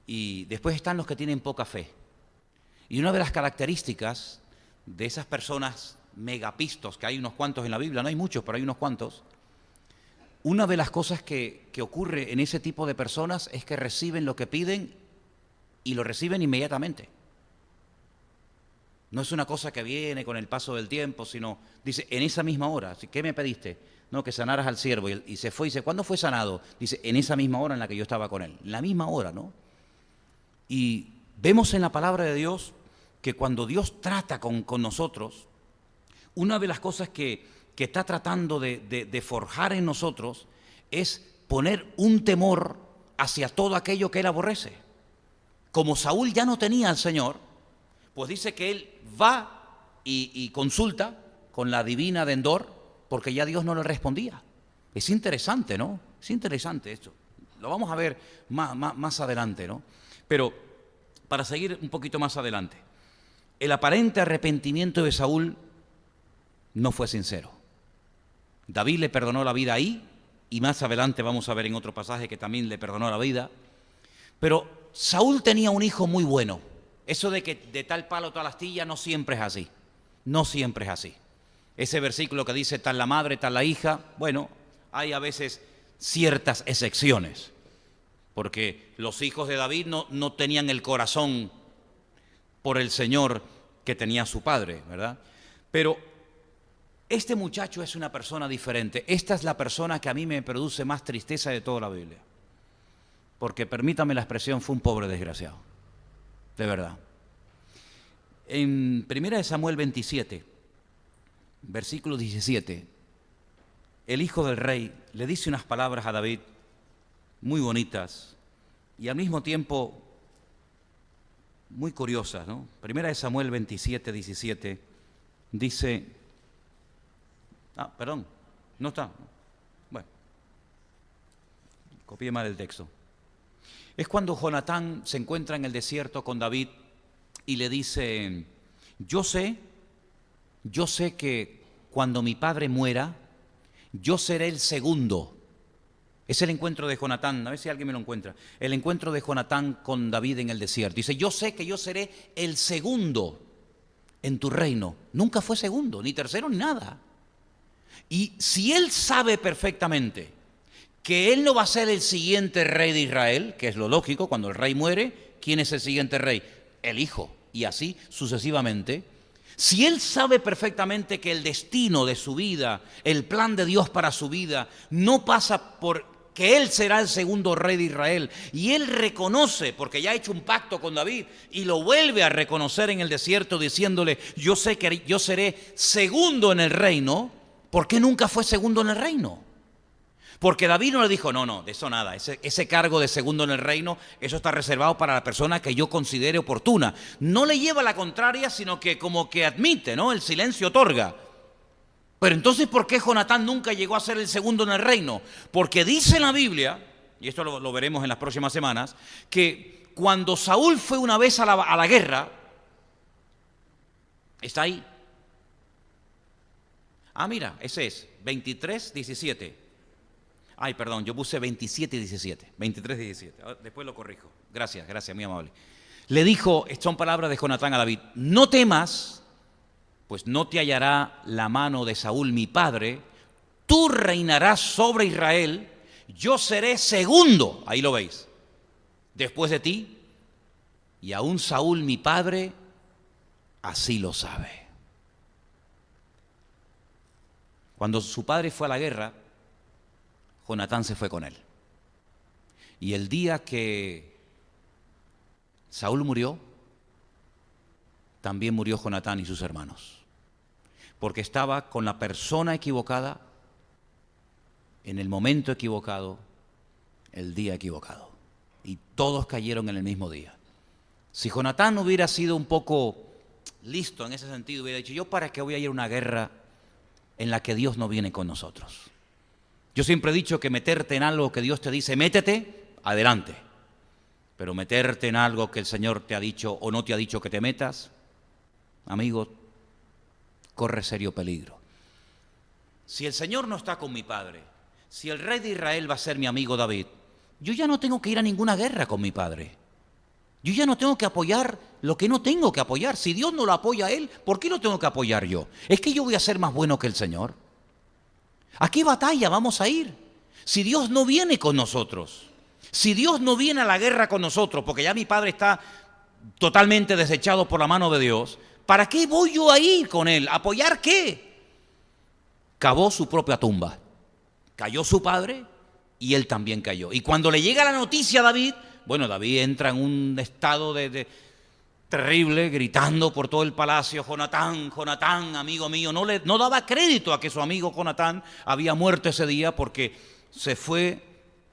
Y después están los que tienen poca fe. Y una de las características de esas personas megapistos, que hay unos cuantos en la Biblia, no hay muchos, pero hay unos cuantos, una de las cosas que ocurre en ese tipo de personas es que reciben lo que piden y lo reciben inmediatamente. No es una cosa que viene con el paso del tiempo, sino, dice, en esa misma hora. ¿Qué me pediste? No, que sanaras al siervo. Y se fue y dice, ¿cuándo fue sanado? Dice, en esa misma hora en la que yo estaba con él. En la misma hora, ¿no? Y vemos en la palabra de Dios que cuando Dios trata con nosotros, una de las cosas que está tratando de forjar en nosotros es poner un temor hacia todo aquello que él aborrece. Como Saúl ya no tenía al Señor, pues dice que él va y consulta con la divina de Endor, porque ya Dios no le respondía. Es interesante, ¿no? Es interesante esto. Lo vamos a ver más adelante, ¿no? Pero para seguir un poquito más adelante, el aparente arrepentimiento de Saúl no fue sincero. David le perdonó la vida ahí, y más adelante vamos a ver en otro pasaje que también le perdonó la vida. Pero Saúl tenía un hijo muy bueno. Eso de que de tal palo tal astilla no siempre es así. No siempre es así. Ese versículo que dice tal la madre, tal la hija, bueno, hay a veces ciertas excepciones. Porque los hijos de David no tenían el corazón por el Señor que tenía su padre, ¿verdad? Pero este muchacho es una persona diferente. Esta es la persona que a mí me produce más tristeza de toda la Biblia. Porque, permítame la expresión, fue un pobre desgraciado. De verdad. En 1 Samuel 27, versículo 17, el hijo del rey le dice unas palabras a David muy bonitas y al mismo tiempo muy curiosas, ¿no? 1 Samuel 27, 17, dice... perdón, no está. Bueno, copié mal el texto. Es cuando Jonatán se encuentra en el desierto con David y le dice, yo sé que cuando mi padre muera, yo seré el segundo. Es el encuentro de Jonatán, a ver si alguien me lo encuentra. El encuentro de Jonatán con David en el desierto. Dice, yo sé que yo seré el segundo en tu reino. Nunca fue segundo, ni tercero, ni nada. Y si él sabe perfectamente que él no va a ser el siguiente rey de Israel, que es lo lógico, cuando el rey muere, ¿quién es el siguiente rey? El hijo, y así sucesivamente. Si él sabe perfectamente que el destino de su vida, el plan de Dios para su vida, no pasa por que él será el segundo rey de Israel, y él reconoce, porque ya ha hecho un pacto con David, y lo vuelve a reconocer en el desierto diciéndole, yo sé que yo seré segundo en el reino. ¿Por qué nunca fue segundo en el reino? Porque David no le dijo, no, de eso nada, ese cargo de segundo en el reino, eso está reservado para la persona que yo considere oportuna. No le lleva la contraria, sino que como que admite, ¿no? El silencio otorga. Pero entonces, ¿por qué Jonatán nunca llegó a ser el segundo en el reino? Porque dice en la Biblia, y esto lo veremos en las próximas semanas, que cuando Saúl fue una vez a la guerra, está ahí. Mira, ese es 23, 17. Ay, perdón, yo puse 27 y 17. 23 y 17. Después lo corrijo. Gracias, muy amable. Le dijo, son palabras de Jonatán a David, no temas, pues no te hallará la mano de Saúl mi padre, tú reinarás sobre Israel, yo seré segundo, ahí lo veis, después de ti, y aún Saúl mi padre así lo sabe. Cuando su padre fue a la guerra, Jonatán se fue con él. Y el día que Saúl murió, también murió Jonatán y sus hermanos, porque estaba con la persona equivocada, en el momento equivocado, el día equivocado. Y todos cayeron en el mismo día. Si Jonatán hubiera sido un poco listo en ese sentido, hubiera dicho, ¿yo para qué voy a ir a una guerra en la que Dios no viene con nosotros? Yo siempre he dicho que meterte en algo que Dios te dice, métete, adelante. Pero meterte en algo que el Señor te ha dicho o no te ha dicho que te metas, amigo, corre serio peligro. Si el Señor no está con mi padre, si el rey de Israel va a ser mi amigo David, yo ya no tengo que ir a ninguna guerra con mi padre. Yo ya no tengo que apoyar lo que no tengo que apoyar. Si Dios no lo apoya a él, ¿por qué lo tengo que apoyar yo? ¿Es que yo voy a ser más bueno que el Señor? ¿A qué batalla vamos a ir? Si Dios no viene con nosotros, si Dios no viene a la guerra con nosotros, porque ya mi padre está totalmente desechado por la mano de Dios, ¿para qué voy yo a ir con él? ¿Apoyar qué? Cavó su propia tumba. Cayó su padre y él también cayó. Y cuando le llega la noticia a David, bueno, David entra en un estado terrible, gritando por todo el palacio, Jonatán, Jonatán, amigo mío. No daba crédito a que su amigo Jonatán había muerto ese día porque se fue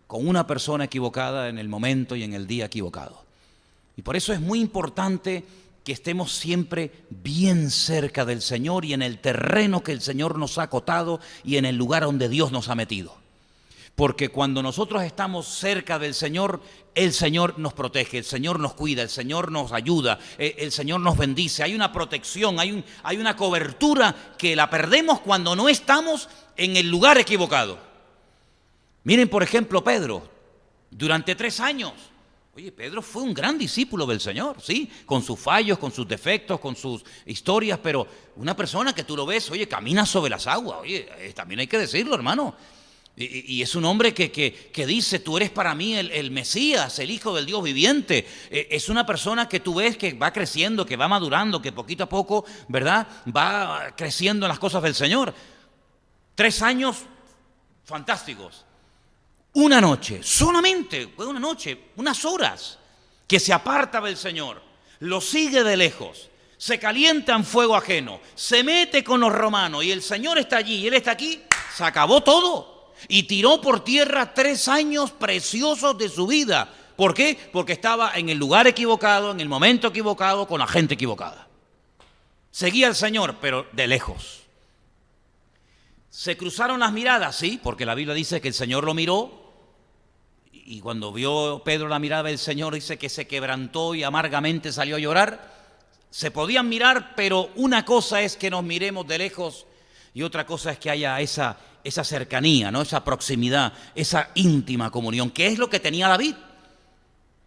con una persona equivocada en el momento y en el día equivocado. Y por eso es muy importante que estemos siempre bien cerca del Señor y en el terreno que el Señor nos ha acotado y en el lugar donde Dios nos ha metido. Porque cuando nosotros estamos cerca del Señor, el Señor nos protege, el Señor nos cuida, el Señor nos ayuda, el Señor nos bendice. Hay una protección, hay una cobertura que la perdemos cuando no estamos en el lugar equivocado. Miren, por ejemplo, Pedro, durante 3 años. Oye, Pedro fue un gran discípulo del Señor, ¿sí? Con sus fallos, con sus defectos, con sus historias, pero una persona que tú lo ves, oye, camina sobre las aguas. Oye, también hay que decirlo, hermano. Y es un hombre que dice, tú eres para mí el Mesías, el Hijo del Dios viviente. Es una persona que tú ves que va creciendo, que va madurando, que poquito a poco, ¿verdad?, va creciendo en las cosas del Señor. 3 años fantásticos. Una noche, solamente fue una noche, unas horas, que se aparta del Señor, lo sigue de lejos, se calienta en fuego ajeno, se mete con los romanos y el Señor está allí y él está aquí, se acabó todo y tiró por tierra 3 años preciosos de su vida. ¿Por qué? Porque estaba en el lugar equivocado, en el momento equivocado, con la gente equivocada. Seguía al Señor, pero de lejos. ¿Se cruzaron las miradas? Sí, porque la Biblia dice que el Señor lo miró. Y cuando vio Pedro la mirada del Señor, dice que se quebrantó y amargamente salió a llorar. Se podían mirar, pero una cosa es que nos miremos de lejos y otra cosa es que haya esa cercanía, ¿no?, esa proximidad, esa íntima comunión, que es lo que tenía David,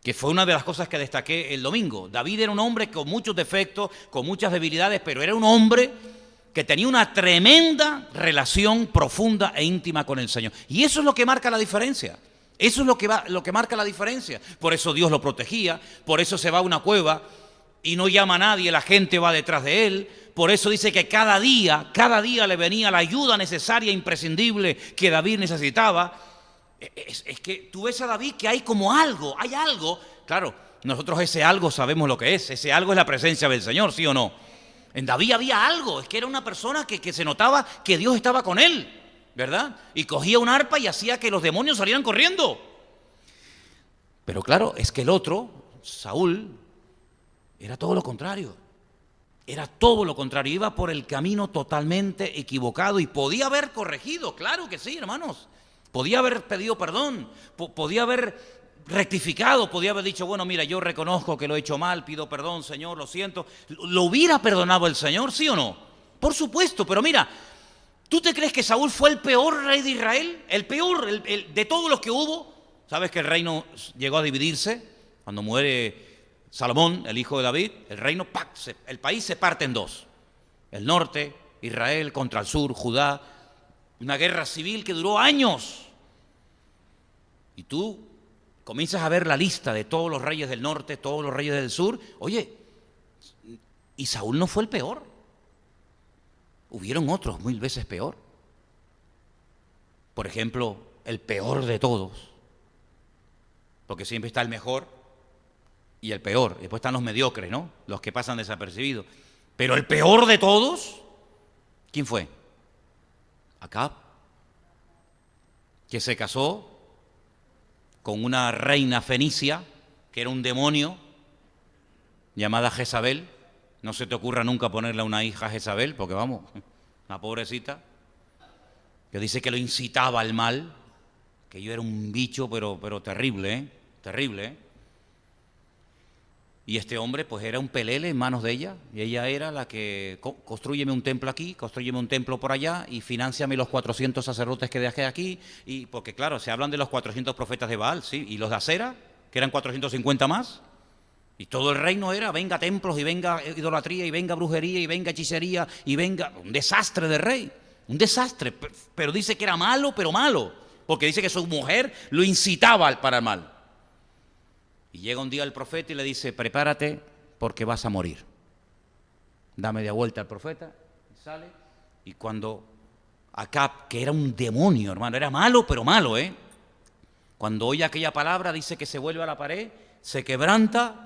que fue una de las cosas que destaqué el domingo. David era un hombre con muchos defectos, con muchas debilidades, pero era un hombre que tenía una tremenda relación profunda e íntima con el Señor. Y eso es lo que marca la diferencia. Eso es lo que marca la diferencia. Por eso Dios lo protegía, por eso se va a una cueva y no llama a nadie, la gente va detrás de él. Por eso dice que cada día le venía la ayuda necesaria, imprescindible que David necesitaba. Es que tú ves a David que hay como algo, hay algo. Claro, nosotros ese algo sabemos lo que es. Ese algo es la presencia del Señor, ¿sí o no? En David había algo, es que era una persona que se notaba que Dios estaba con él, ¿verdad? Y cogía un arpa y hacía que los demonios salieran corriendo. Pero claro, es que el otro, Saúl, era todo lo contrario. Era todo lo contrario, iba por el camino totalmente equivocado y podía haber corregido, claro que sí, hermanos. Podía haber pedido perdón, podía haber rectificado, podía haber dicho, bueno, mira, yo reconozco que lo he hecho mal, pido perdón, Señor, lo siento. ¿Lo hubiera perdonado el Señor, sí o no? Por supuesto, pero mira, ¿tú te crees que Saúl fue el peor rey de Israel? El peor, el de todos los que hubo. ¿Sabes que el reino llegó a dividirse? Cuando muere Salomón, el hijo de David, el reino, el país se parte en 2. El norte, Israel, contra el sur, Judá. Una guerra civil que duró años. Y tú comienzas a ver la lista de todos los reyes del norte, todos los reyes del sur. Oye, Y Saúl no fue el peor. Hubieron otros 1000 veces peor. Por ejemplo, el peor de todos. Porque siempre está el mejor y el peor. Después están los mediocres, ¿no? Los que pasan desapercibidos. Pero el peor de todos, ¿quién fue? Acab, que se casó con una reina fenicia, que era un demonio, llamada Jezabel. No se te ocurra nunca ponerle a una hija a Jezabel, porque vamos, una pobrecita, que dice que lo incitaba al mal, que yo era un bicho, pero terrible, ¿eh? Terrible, ¿eh? Y este hombre pues era un pelele en manos de ella, y ella era la que, constrúyeme un templo aquí, constrúyeme un templo por allá, y financiame los 400 sacerdotes que dejé aquí, y porque claro, se hablan de los 400 profetas de Baal, ¿sí? Y los de Acera, que eran 450 más, y todo el reino era, venga templos, y venga idolatría, y venga brujería, y venga hechicería, y venga, un desastre de rey, un desastre, pero dice que era malo, pero malo, porque dice que su mujer lo incitaba para el mal. Y llega un día el profeta y le dice, prepárate porque vas a morir. Da media vuelta al profeta, y sale, y cuando Acab, que era un demonio, hermano, era malo, pero malo, cuando oye aquella palabra, dice que se vuelve a la pared, se quebranta,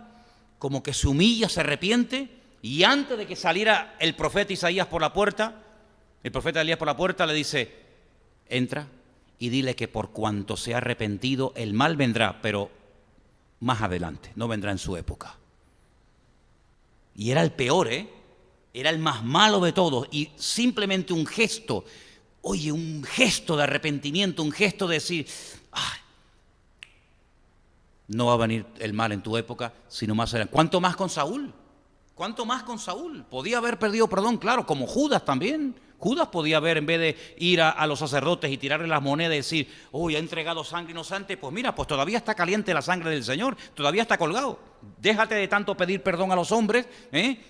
como que se humilla, se arrepiente, y antes de que saliera el profeta Isaías por la puerta, el profeta Elías por la puerta le dice, entra y dile que por cuanto se ha arrepentido, el mal vendrá, pero más adelante, no vendrá en su época. Y era el peor, era el más malo de todos, y simplemente un gesto, oye, un gesto de arrepentimiento, un gesto de decir, ay, no va a venir el mal en tu época, sino más adelante. ¿Cuánto más con Saúl? ¿Cuánto más con Saúl? Podía haber perdido perdón, claro, como Judas también. Judas podía haber, en vez de ir a los sacerdotes y tirarle las monedas y decir, oh, ha entregado sangre inocente, pues mira, pues todavía está caliente la sangre del Señor, todavía está colgado. Déjate de tanto pedir perdón a los hombres,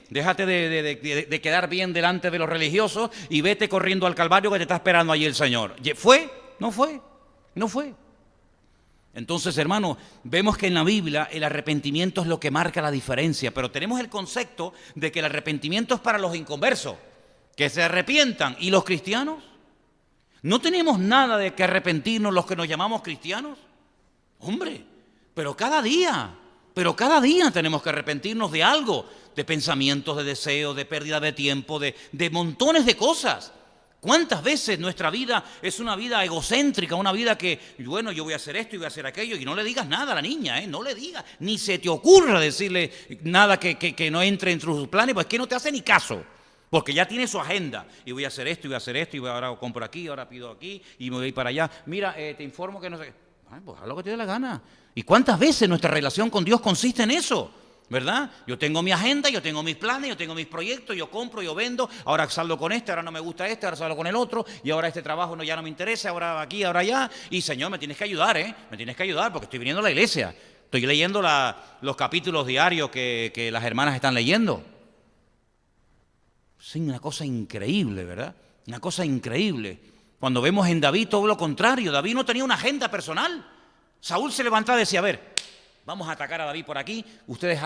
déjate de quedar bien delante de los religiosos y vete corriendo al Calvario que te está esperando allí el Señor. ¿Fue? No fue, no fue. Entonces, hermanos, vemos que en la Biblia el arrepentimiento es lo que marca la diferencia, pero tenemos el concepto de que el arrepentimiento es para los inconversos, que se arrepientan. ¿Y los cristianos? ¿No tenemos nada de que arrepentirnos los que nos llamamos cristianos? Hombre, pero cada día tenemos que arrepentirnos de algo, de pensamientos, de deseos, de pérdida de tiempo, de montones de cosas. ¿Cuántas veces nuestra vida es una vida egocéntrica, una vida que, bueno, yo voy a hacer esto y voy a hacer aquello, y no le digas nada a la niña, no le digas, ni se te ocurra decirle nada que no entre en sus planes, pues que no te hace ni caso, porque ya tiene su agenda, y voy a hacer esto, y voy a hacer esto, y ahora compro aquí, ahora pido aquí, y me voy para allá, mira, te informo que no sé, pues haz lo que te dé la gana. ¿Y cuántas veces nuestra relación con Dios consiste en eso? ¿Verdad? Yo tengo mi agenda, yo tengo mis planes, yo tengo mis proyectos, yo compro, yo vendo, ahora salgo con este, ahora no me gusta este, ahora salgo con el otro, y ahora este trabajo ya no me interesa, ahora aquí, ahora allá, y Señor, me tienes que ayudar, me tienes que ayudar, porque estoy viniendo a la iglesia, estoy leyendo los capítulos diarios que las hermanas están leyendo. Sí, una cosa increíble, ¿verdad? Una cosa increíble. Cuando vemos en David todo lo contrario, David no tenía una agenda personal. Saúl se levantaba y decía, a ver, vamos a atacar a David por aquí, ustedes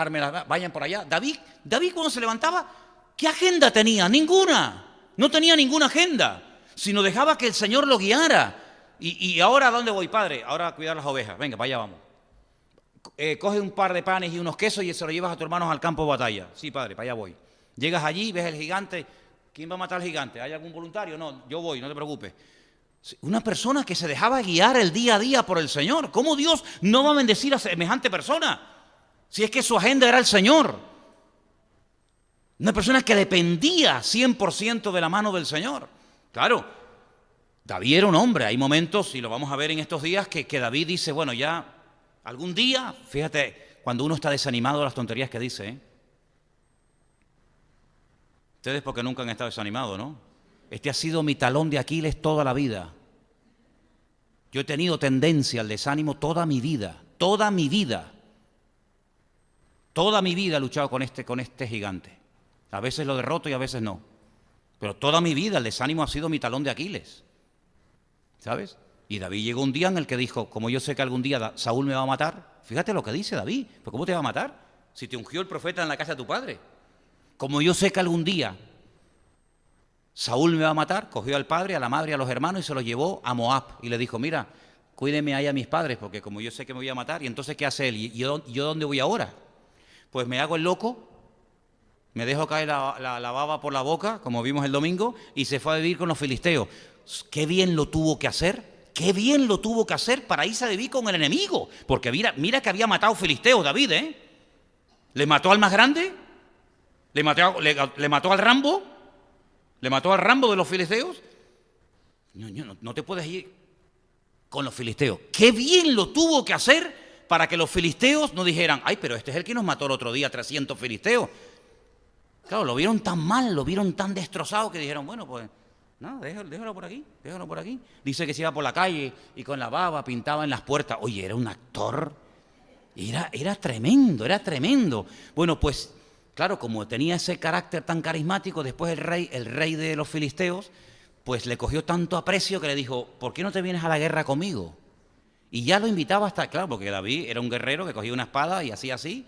vayan por allá. David cuando se levantaba, ¿qué agenda tenía? Ninguna. No tenía ninguna agenda, sino dejaba que el Señor lo guiara. ¿Y ahora a dónde voy, padre? Ahora a cuidar las ovejas. Venga, para allá vamos. Coge un par de panes y unos quesos y se los llevas a tus hermanos al campo de batalla. Sí, padre, para allá voy. Llegas allí, ves el gigante. ¿Quién va a matar al gigante? ¿Hay algún voluntario? No, yo voy, no te preocupes. Una persona que se dejaba guiar el día a día por el Señor. ¿Cómo Dios no va a bendecir a semejante persona? Si es que su agenda era el Señor. Una persona que dependía 100% de la mano del Señor. Claro, David era un hombre. Hay momentos, y lo vamos a ver en estos días, que David dice, bueno, ya algún día, fíjate, cuando uno está desanimado de las tonterías que dice, Ustedes porque nunca han estado desanimados, ¿no? Este ha sido mi talón de Aquiles toda la vida. Yo he tenido tendencia al desánimo toda mi vida, toda mi vida. Toda mi vida he luchado con este gigante. A veces lo derroto y a veces no. Pero toda mi vida el desánimo ha sido mi talón de Aquiles. ¿Sabes? Y David llegó un día en el que dijo, como yo sé que algún día Saúl me va a matar, fíjate lo que dice David, ¿pero cómo te va a matar? Si te ungió el profeta en la casa de tu padre. como yo sé que algún día Saúl me va a matar, cogió al padre, a la madre y a los hermanos y se los llevó a Moab y le dijo, mira, cuídeme ahí a mis padres porque como yo sé que me voy a matar, y entonces ¿qué hace él? ¿Y yo dónde voy ahora? Pues me hago el loco, me dejo caer la baba por la boca, como vimos el domingo, y se fue a vivir con los filisteos. Qué bien lo tuvo que hacer, qué bien lo tuvo que hacer para irse a vivir con el enemigo, porque mira que había matado filisteos David, ¿eh? Le mató al más grande, le mató al Rambo. ¿Le mató al Rambo de los filisteos? No te puedes ir con los filisteos. ¡Qué bien lo tuvo que hacer para que los filisteos no dijeran, ay, pero este es el que nos mató el otro día, 300 filisteos! Claro, lo vieron tan mal, lo vieron tan destrozado que dijeron, bueno, pues, no, déjalo por aquí, déjalo por aquí. Dice que se iba por la calle y con la baba pintaba en las puertas. Oye, era un actor, era tremendo, era tremendo. Bueno, pues... Claro, como tenía ese carácter tan carismático, después el rey de los filisteos, pues le cogió tanto aprecio que le dijo, ¿por qué no te vienes a la guerra conmigo? Y ya lo invitaba hasta, claro, porque David era un guerrero que cogía una espada y hacía así,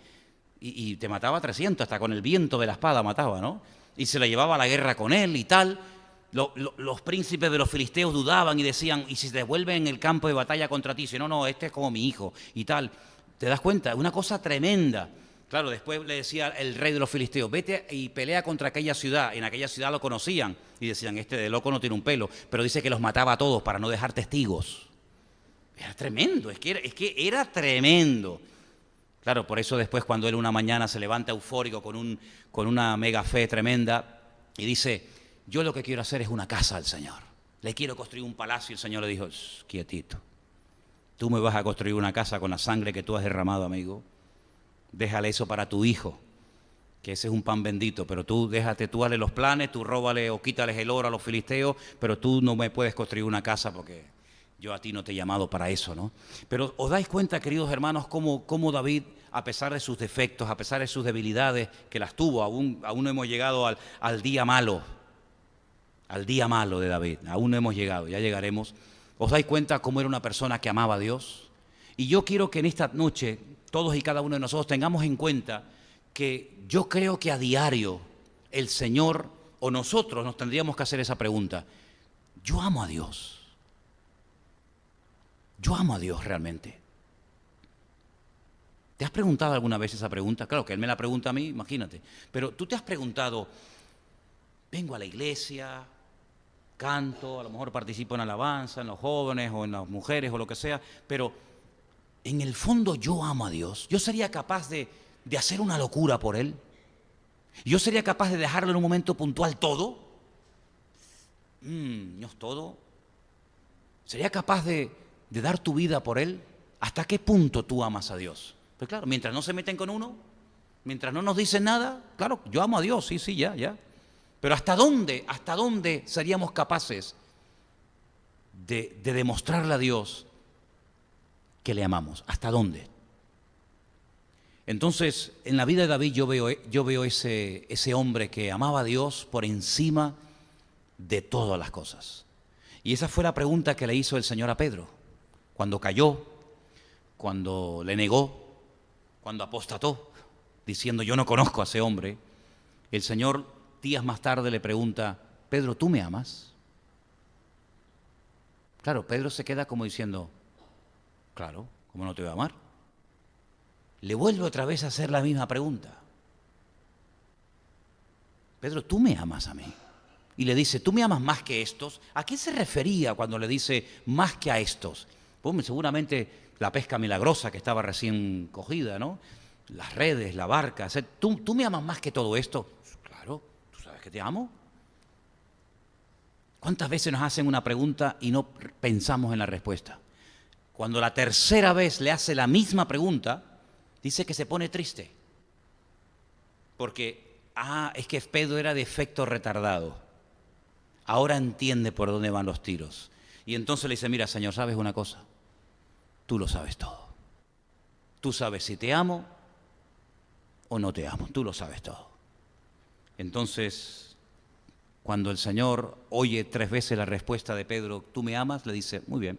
y te mataba a 300, hasta con el viento de la espada mataba, ¿no? Y se la llevaba a la guerra con él y tal. Los príncipes de los filisteos dudaban y decían, ¿y si se devuelve en el campo de batalla contra ti? Si no, este es como mi hijo y tal. ¿Te das cuenta? Una cosa tremenda. Claro, después le decía el rey de los filisteos, vete y pelea contra aquella ciudad. En aquella ciudad lo conocían y decían, este de loco no tiene un pelo, pero dice que los mataba a todos para no dejar testigos. Era tremendo, es que era tremendo. Claro, por eso después cuando él una mañana se levanta eufórico con una mega fe tremenda y dice, yo lo que quiero hacer es una casa al Señor. Le quiero construir un palacio. Y el Señor le dijo, quietito, tú me vas a construir una casa con la sangre que tú has derramado, amigo. Déjale eso para tu hijo, que ese es un pan bendito, pero tú hazle los planes, tú róbale o quítales el oro a los filisteos, pero tú no me puedes construir una casa porque yo a ti no te he llamado para eso, ¿no? Pero os dais cuenta, queridos hermanos, cómo David, a pesar de sus defectos, a pesar de sus debilidades, que las tuvo, aún no hemos llegado al día malo de David, aún no hemos llegado, ya llegaremos. ¿Os dais cuenta cómo era una persona que amaba a Dios? Y yo quiero que en esta noche todos y cada uno de nosotros tengamos en cuenta que yo creo que a diario el Señor o nosotros nos tendríamos que hacer esa pregunta. Yo amo a Dios. Yo amo a Dios realmente. ¿Te has preguntado alguna vez esa pregunta? Claro que Él me la pregunta a mí, imagínate. Pero tú te has preguntado, vengo a la iglesia, canto, a lo mejor participo en alabanza, en los jóvenes o en las mujeres o lo que sea, pero en el fondo yo amo a Dios. Yo sería capaz de hacer una locura por Él. Yo sería capaz de dejarlo en un momento puntual todo. Dios, todo. ¿Sería capaz de dar tu vida por Él? ¿Hasta qué punto tú amas a Dios? Pues claro, mientras no se meten con uno, mientras no nos dicen nada, claro, yo amo a Dios, sí, ya. Pero ¿hasta dónde seríamos capaces de demostrarle a Dios que le amamos? ¿Hasta dónde? Entonces, en la vida de David yo veo ese hombre que amaba a Dios por encima de todas las cosas. Y esa fue la pregunta que le hizo el Señor a Pedro, cuando cayó, cuando le negó, cuando apostató, diciendo yo no conozco a ese hombre. El Señor días más tarde le pregunta, Pedro, ¿tú me amas? Claro, Pedro se queda como diciendo, claro, ¿cómo no te voy a amar? Le vuelve otra vez a hacer la misma pregunta. Pedro, ¿tú me amas a mí? Y le dice, ¿tú me amas más que estos? ¿A qué se refería cuando le dice más que a estos? Pues seguramente la pesca milagrosa que estaba recién cogida, ¿no? Las redes, la barca. ¿Tú me amas más que todo esto? Claro, ¿tú sabes que te amo? ¿Cuántas veces nos hacen una pregunta y no pensamos en la respuesta? Cuando la tercera vez le hace la misma pregunta, dice que se pone triste. Porque, es que Pedro era de efecto retardado. Ahora entiende por dónde van los tiros. Y entonces le dice, mira, Señor, ¿sabes una cosa? Tú lo sabes todo. Tú sabes si te amo o no te amo. Tú lo sabes todo. Entonces, cuando el Señor oye 3 veces la respuesta de Pedro, ¿tú me amas? Le dice, muy bien.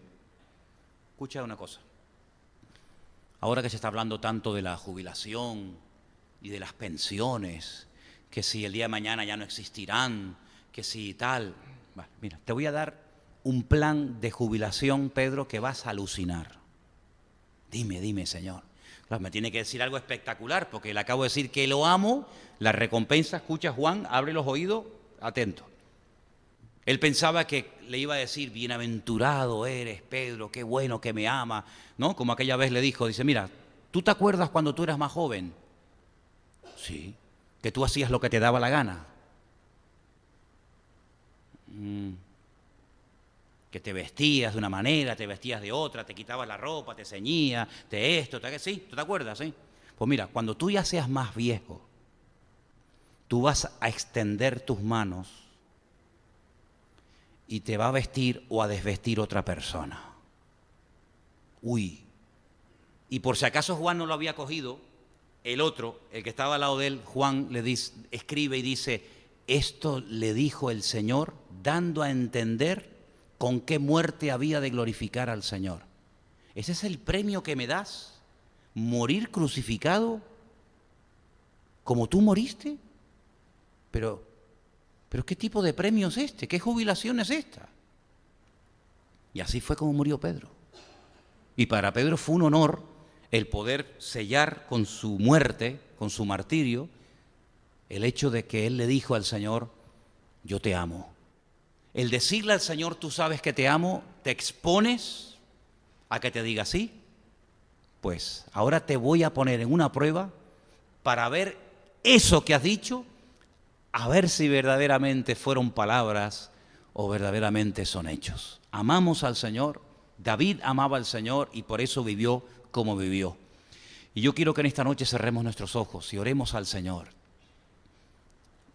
Escucha una cosa. Ahora que se está hablando tanto de la jubilación y de las pensiones, que si el día de mañana ya no existirán, que si tal. Bueno, mira, te voy a dar un plan de jubilación, Pedro, que vas a alucinar. Dime, Señor. Claro, me tiene que decir algo espectacular, porque le acabo de decir que lo amo, la recompensa, escucha Juan, abre los oídos, atento. Él pensaba que le iba a decir, bienaventurado eres, Pedro, qué bueno que me ama, ¿no? Como aquella vez le dijo, dice, mira, ¿tú te acuerdas cuando tú eras más joven? Sí, que tú hacías lo que te daba la gana. Que te vestías de una manera, te vestías de otra, te quitabas la ropa, te ceñías, te esto, te... ¿Sí? ¿Tú te acuerdas? ¿Sí? Pues mira, cuando tú ya seas más viejo, tú vas a extender tus manos y te va a vestir o a desvestir otra persona. Uy. Y por si acaso Juan no lo había cogido, el otro, el que estaba al lado de él, Juan le dice, escribe y dice, esto le dijo el Señor, dando a entender con qué muerte había de glorificar al Señor. ¿Ese es el premio que me das? ¿Morir crucificado como tú moriste? Pero ¿qué tipo de premio es este? ¿Qué jubilación es esta? Y así fue como murió Pedro. Y para Pedro fue un honor el poder sellar con su muerte, con su martirio, el hecho de que él le dijo al Señor, yo te amo. El decirle al Señor, tú sabes que te amo, te expones a que te diga sí. Pues ahora te voy a poner en una prueba para ver eso que has dicho, a ver si verdaderamente fueron palabras o verdaderamente son hechos. Amamos al Señor, David amaba al Señor y por eso vivió como vivió. Y yo quiero que en esta noche cerremos nuestros ojos y oremos al Señor.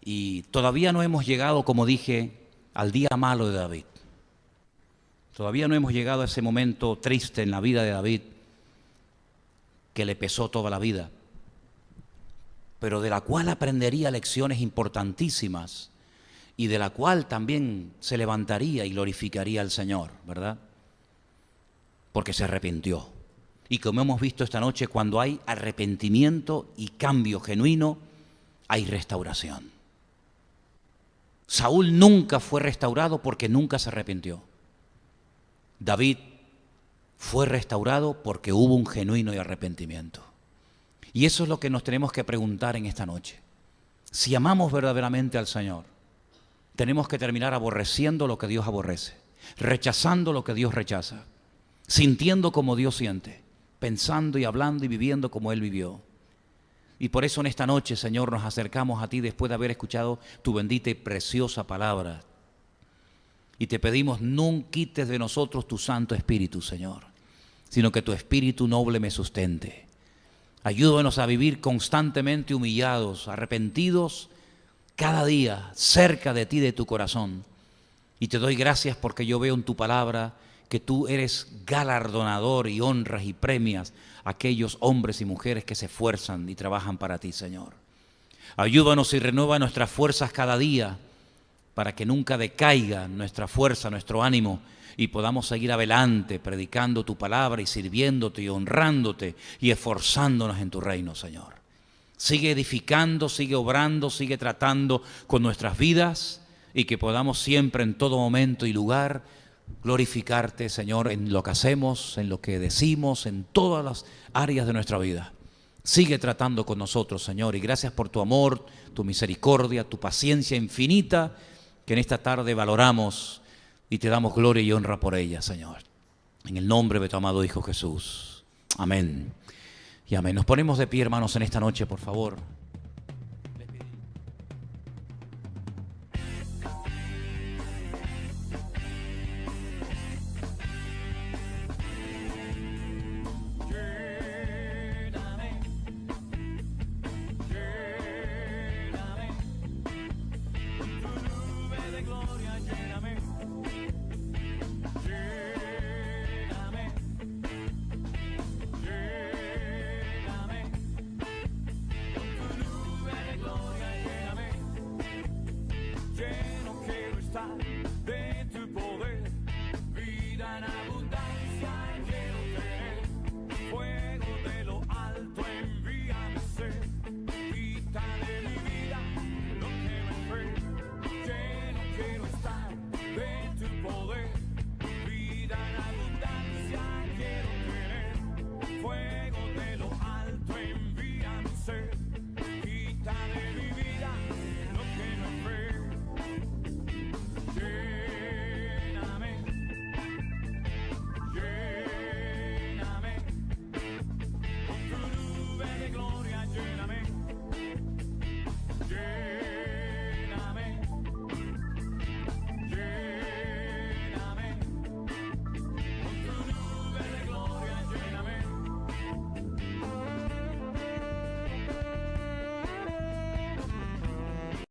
Y todavía no hemos llegado, como dije, al día malo de David. Todavía no hemos llegado a ese momento triste en la vida de David que le pesó toda la vida, pero de la cual aprendería lecciones importantísimas y de la cual también se levantaría y glorificaría al Señor, ¿verdad? Porque se arrepintió. Y como hemos visto esta noche, cuando hay arrepentimiento y cambio genuino, hay restauración. Saúl nunca fue restaurado porque nunca se arrepintió. David fue restaurado porque hubo un genuino arrepentimiento. Y eso es lo que nos tenemos que preguntar en esta noche. Si amamos verdaderamente al Señor, tenemos que terminar aborreciendo lo que Dios aborrece, rechazando lo que Dios rechaza, sintiendo como Dios siente, pensando y hablando y viviendo como Él vivió. Y por eso en esta noche, Señor, nos acercamos a ti después de haber escuchado tu bendita y preciosa palabra. Y te pedimos, no quites de nosotros tu Santo Espíritu, Señor, sino que tu Espíritu noble me sustente. Ayúdanos a vivir constantemente humillados, arrepentidos, cada día cerca de ti, de tu corazón. Y te doy gracias porque yo veo en tu palabra que tú eres galardonador y honras y premias a aquellos hombres y mujeres que se esfuerzan y trabajan para ti, Señor. Ayúdanos y renueva nuestras fuerzas cada día para que nunca decaiga nuestra fuerza, nuestro ánimo y podamos seguir adelante predicando tu palabra y sirviéndote y honrándote y esforzándonos en tu reino, Señor. Sigue edificando, sigue obrando, sigue tratando con nuestras vidas y que podamos siempre en todo momento y lugar glorificarte, Señor, en lo que hacemos, en lo que decimos, en todas las áreas de nuestra vida. Sigue tratando con nosotros, Señor, y gracias por tu amor, tu misericordia, tu paciencia infinita, que en esta tarde valoramos y te damos gloria y honra por ella, Señor. En el nombre de tu amado Hijo Jesús. Amén. Y amén. Nos ponemos de pie, hermanos, en esta noche, por favor.